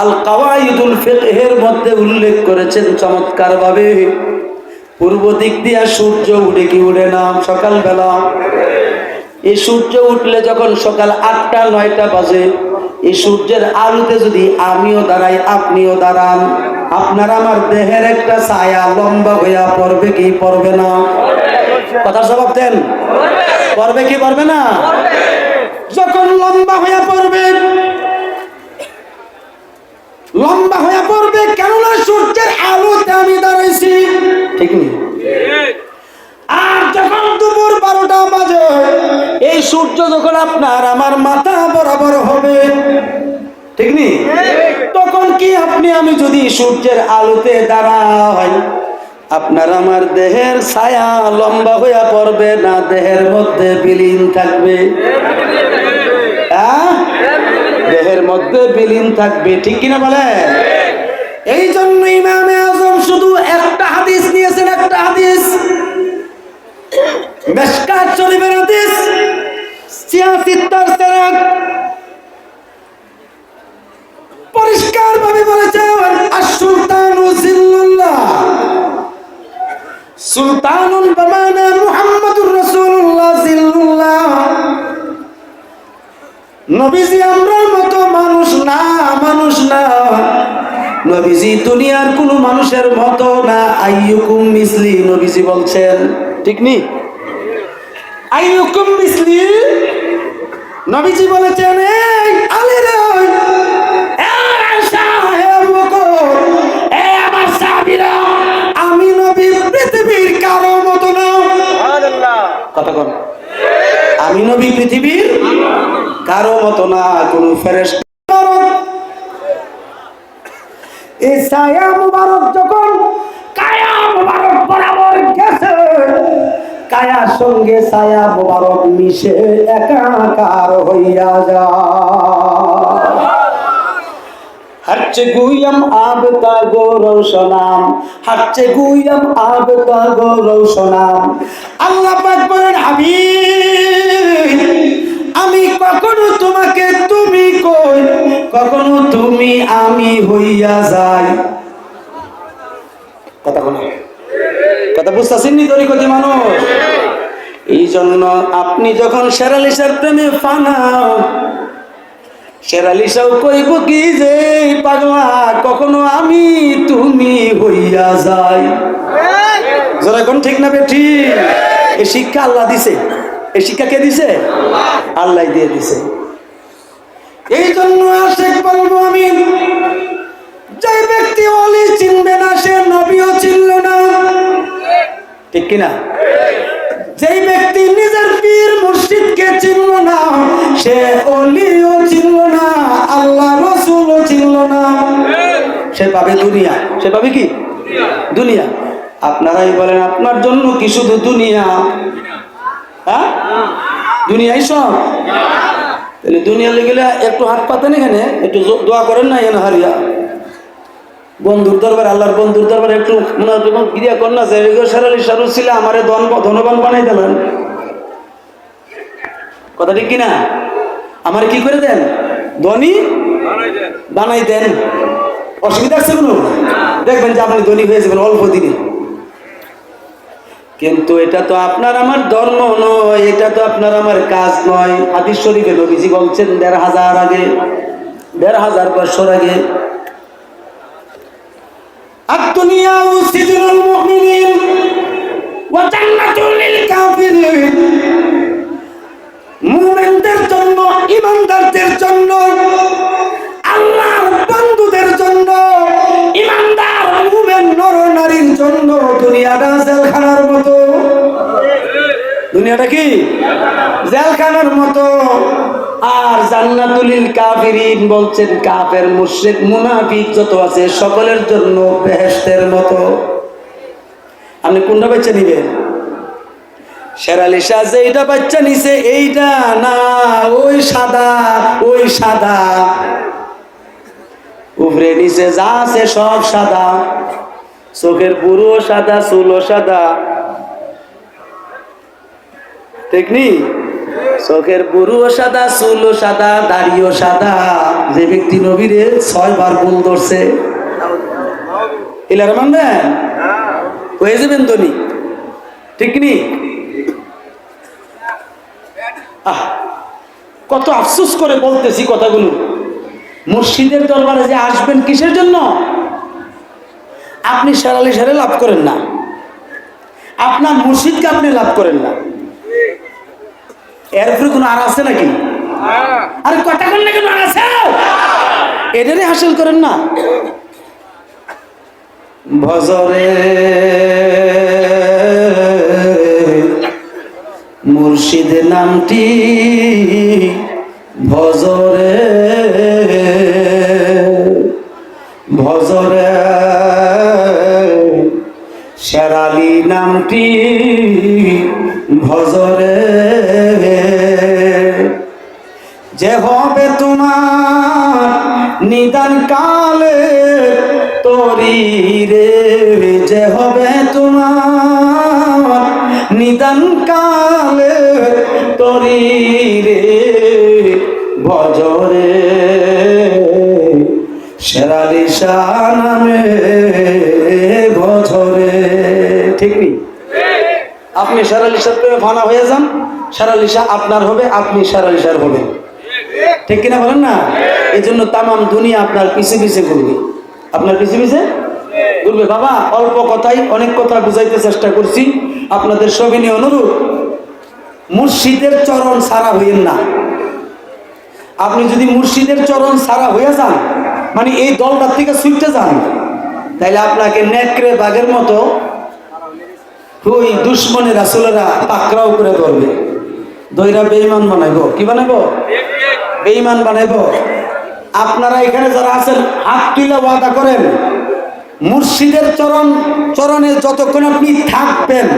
আল কাওয়াইদুল ফিকহের মধ্যে উল্লেখ করেছেন চমৎকার ভাবে, পূর্ব দিক দিয়ে সূর্য উঠে কি উঠে না সকালবেলা? এই সূর্য উঠলে যখন সকাল 8টা-9টা বাজে, এই সূর্যের আলোতে যদি আমিও দাঁড়াই আপনিও দাঁড়ান, আপনার আমার দেহের একটা ছায়া লম্বা হইয়া পড়বে কি পড়বে না? কথার জবাব দেন, পড়বে কি পড়বে না? যখন লম্বা হইয়া পড়বে, লম্বা হইয়া পড়বে, কেননা সূর্যের আলোতে আমি দাঁড়াইছি, ঠিক নেই? আর যখন দুপুর 12টা বাজে, এই সূর্য যখন আপনার আমার মাথা বরাবর হবে, ঠিক নি? তখন কি আপনি আমি যদি সূর্যের আলোতে দাঁড়াই, আপনার আমার দেহের ছায়া লম্বা হইয়া পড়বে না দেহের মধ্যে বিলীন থাকবে? দেহের মধ্যে বিলীন থাকবে, ঠিক কিনা বলেন? এই জন্য ইমামে আজম শুধু একটা হাদিস নিয়েছেন, একটা হাদিস, মিশকাত শরীফের হাদিস 86 পরিষ্কার ভাবে বলেছেন, আস-সুলতানু জিল্লুল্লাহ, সুলতানুন বামানা মুহাম্মাদুর রাসূলুল্লাহ জিল্লুল্লাহ। নবীজি আমরার মতো মানুষ না, মানুষ না। নবীজি দুনিয়ার কোন মানুষের মতো না। আইয়ুকুম মিসলি, নবীজি বলছেন, ঠিক নি? আইয়ুকুম মিসলি, নবীজি বলেছেন, এই আলী রে, আমি নবী পৃথিবীর কারো মতো না। কথা বল, আমি নবী পৃথিবীর কারো মতো না, কোন ফেরেশতা। এই ছায়া মুবারক যখন কায়া মুবারক বরাবর গেছে, কায়ার সঙ্গে ছায়া মুবারক মিশে একাকার হইয়া যায়। হচ্ছে গুইয়াম আবতা গো রৌশনাম, হচ্ছে গুইয়াম আবতা গো রৌশনাম। আল্লাহ পাক বলেন, হাবিব আমি কখনো তোমাকে তুমি কই, কখনো তুমি আমি হইয়া যাই। কথা বলো, কথা বুঝতেছেন নি তরিকতি মানুষ? এই জন্য আপনি যখন শেরালিশার প্রেমে ফানাও, শেরালিশাও কইব কি যে পাগলা কখনো আমি তুমি হইয়া যাই। যারা কোন ঠিক না বেঠি? এই শিক্ষা আল্লাহ দিছে। এই শিক্ষা কে দিছে? আল্লাহ দিয়ে দিছে। এই জন্য আশেক বলবো আমি, যে ব্যক্তি ওলি চিনবে না সে নবীও চিনল না, ঠিক কিনা? যেই ব্যক্তি নিজের পীর মুর্শিদকে চিনল না সে ওলিও চিনল না, আল্লাহ রাসূলও চিনল না। সে পাবে দুনিয়া। সে পাবে কি? দুনিয়া। আপনারাই বলেন, আপনার জন্য কি শুধু দুনিয়া? হ্যাঁ, দুনিয়াই সব। তাহলে দুনিয়া লেগে একটু হাত পাতেন, এখানে একটু দোয়া করেন না, এখানে হারিয়া বন্ধুর দরবার, আল্লাহর বন্ধুর দরবার একটু মনে ক্রিয়া কর না, যে শেরালি সারু ছিল আমারে ধনবান বানাই দিলেন। কথা ঠিক কিনা? আমার কি করে দেন? ধনী বানাই দেন। অসুবিধা আছে কোনো? দেখবেন যে আপনি ধনী হয়ে যাবেন অল্প দিনে। কিন্তু এটা তো আপনার আমার ধর্ম নয়, এটা তো আপনার আমার কাজ নয়। হাদিস শরীফে নবীজি বলছেন ১৫০০ আগে, ১৫০০ বছর আগে, আদ-দুনিয়া সিজনুল মুমিনিন ওয়া জান্নাতুল লিল কাফিরিন। মুমিনদের জন্য, ঈমানদারদের জন্য, আল্লাহর বন্ধুদের জন্য, ঈমানদার মুমিন নর নারীর জন্য দুনিয়াটা জেলখানার মতো। দুনিয়াটা কি? জেলখানার মতো। আর জান্নাতুল লিল কাফিরিন বলছেন কাফের, মুশরিক, মুনাফিক যত আছে সকলের জন্য বেহেশতের মতো। আপনি কোনটা বাচ্চা নিবেন? শেরালি শাহ যে এইটা বাচ্চা নিছে এইটা না, ওই সাদা, ওই সাদা, উপরে নিচে যা আছে সব সাদা। চোখের পুরো সাদা, চুলও সাদা, ঠিক নি? চোখের পুরো সাদা, চুলও সাদা, দাড়িও সাদা। যে ব্যক্তি নবীরে 6 বার ভুল ধরছে, এলার মানবেন? হয়ে যাবেন ধনী, ঠিক নি? কত আফসোস করে বলতেছি কথাগুলো। মুর্শিদের দরবারে যে আসবেন কিসের জন্য? আপনি শেরালি সারে লাভ করেন না, আপনার মুর্শিদকে আপনি লাভ করেন না। এর উপরে কোনো আর আছে নাকি? আরে কথা বললে কেন আর আছে? এটারই হাসিল করেন না। ভজরে মুর্শিদ নামটি ভজরে ভজরে শেরালি নামটি ভজরে যে হবে তোমার নিদান কালে তরি রে, যে হবে তোমার নিদান কালে তরি রে ভজরে শেরালি শাহ নামে ভজরে। ঠিক নেই? আপনি শেরালি শাহ প্রেমে ফানা হয়ে যান, শেরালি শাহ আপনার হবে, আপনি শেরালি শাহ হবেন। ঠিক কিনা বলেন না? এই জন্য তামাম দুনিয়া আপনার পিছে পিছে ঘুরবে, আপনার পিছে পিছে ঘুরবে। বাবা, অল্প কথাই অনেক কথা বুঝাইতে চেষ্টা করছি, আপনাদের সবিনয় অনুরোধ, মুর্শিদের চরণ ছাড়া হইয়েন না। আপনি যদি মুর্শিদের চরণ ছাড়া হয়ে যান, মানে এই দলটার থেকে ছুটতে যান, তাইলে আপনাকে নেকড়ে বাঘের মতো ওই দুশ্মনের রাসূলেরা পাকড়াও করে ধরবে, দইরা বেঈমান বানাইবো। কি বানাইবো? বেঈমান বানাইবো। আপনারা এখানে যারা আছেন হাত তুলে ওয়াদা করেন, মুর্শিদের চরণে যতক্ষণ আপনি থাকবেন,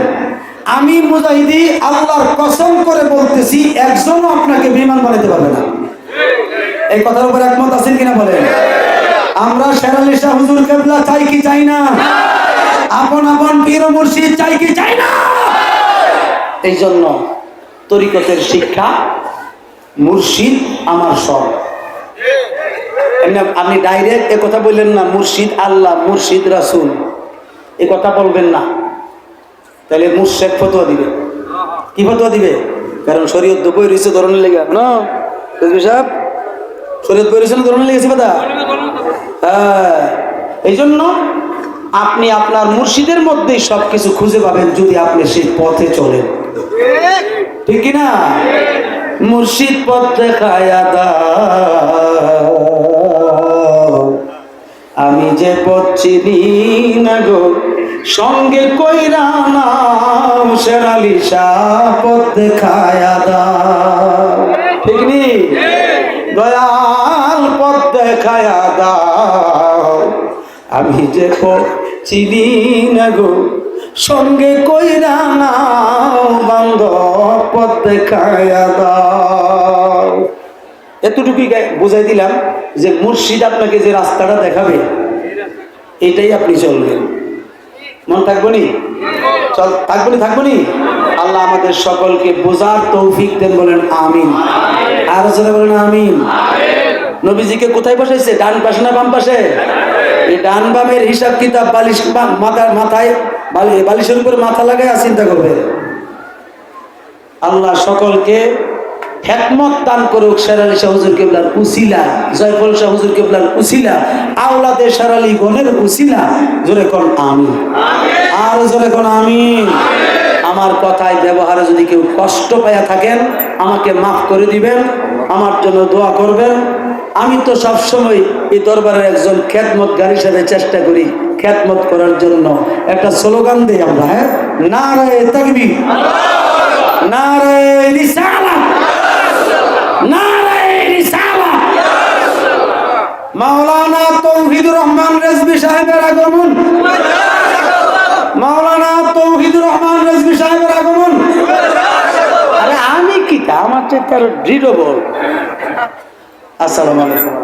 আমি মুজাহিদি আল্লাহর কসম করে বলতেছি, একজনও আপনাকে বেঈমান বানাইতে পারবে না। এই কথার উপর একমত আছেন কিনা বলেন? আমরা শেরালি শাহ হুজুর কেবলা চাই কি চাই না? আপন আপন পীর মুর্শিদ চাই কি চাই না? এই জন্য তরিকতের শিক্ষা, মুর্শিদ আমার সব। আপনি ডাইরেক্ট এ কথা বললেন না, মুর্শিদ আল্লাহ, মুর্শিদ রাসূল, এ কথা বলবেন না, তাহলে মুর্শিদ ফতোয়া দিবে। কি ফতোয়া দিবে? কারণ শরীয়ত তো বই রয়েছে ধরনের লেগে না, সাহেব শরীয়ত বই রয়েছে না ধরনের লেগেছে কথা। হ্যাঁ, এই জন্য আপনি আপনার মুর্শিদের মধ্যেই সবকিছু খুঁজে পাবেন যদি আপনি সেই পথে চলেন। ঠিক কিনা? মুর্শিদ পথ দেখায়া দাও, আমি যে পথ চিনি না গো, সঙ্গে কইরা নাও শেরালি শাহ পথ দেখায়া দাও। ঠিক নি? দয়াল পথ দেখায়া দাও, আমি যে পথ চিনি না গো, সঙ্গে কইরা নাও বান্ধব পথ দেখায়া দাও। এতটুকুই বুঝাই দিলাম যে মুর্শিদ আপনাকে যে রাস্তাটা দেখাবে, এটাই আপনি চলবেন। মন থাকবো নি? থাকবো নি? আল্লাহ আমাদের সকলকে বোঝার তৌফিক দেন, বলেন আমিন। আর জোরে বলেন আমিন। নবীজিকে কোথায় বসাইছে? ডান পাশে না বাম পাশে? এই ডান বামের হিসাব কিতাব বালিশ মাথায় বালিশের উপর মাথা লাগায় চিন্তা করবে। আল্লাহ সকলকে হিকমত দান করুক। শেরালি শাহ হুজুর কেবলার উসিলা, জয়ফল শাহ হুজুর কেবলার উসিলা, আওলাদে শেরালি গণের উসিলা, জোরে কোন আমিন। আর জোরে কোন আমিন। আমার কথায় ব্যবহারে যদি কেউ কষ্ট পাইয়া থাকেন, আমাকে মাফ করে দিবেন, আমার জন্য দোয়া করবেন। আমি তো সবসময় এই দরবারের একজন খেদমতগার হিসেবে চেষ্টা করি খেদমত করার জন্য। একটা স্লোগান দিই আমরা, হ্যাঁ, নারায়ে তাকবীর, নারায়ে রিসালাত, নারায়ে রিসালাত। মাওলানা তৌহিদুর রহমান রেজভী সাহেবের আগমন, মাওলানা তৌহিদুর রহমান রেজভী সাহেবের আগমন। আরে আমি কি তা, আমার চেয়ে তার দৃঢ় বল। আসসালামু আলাইকুম।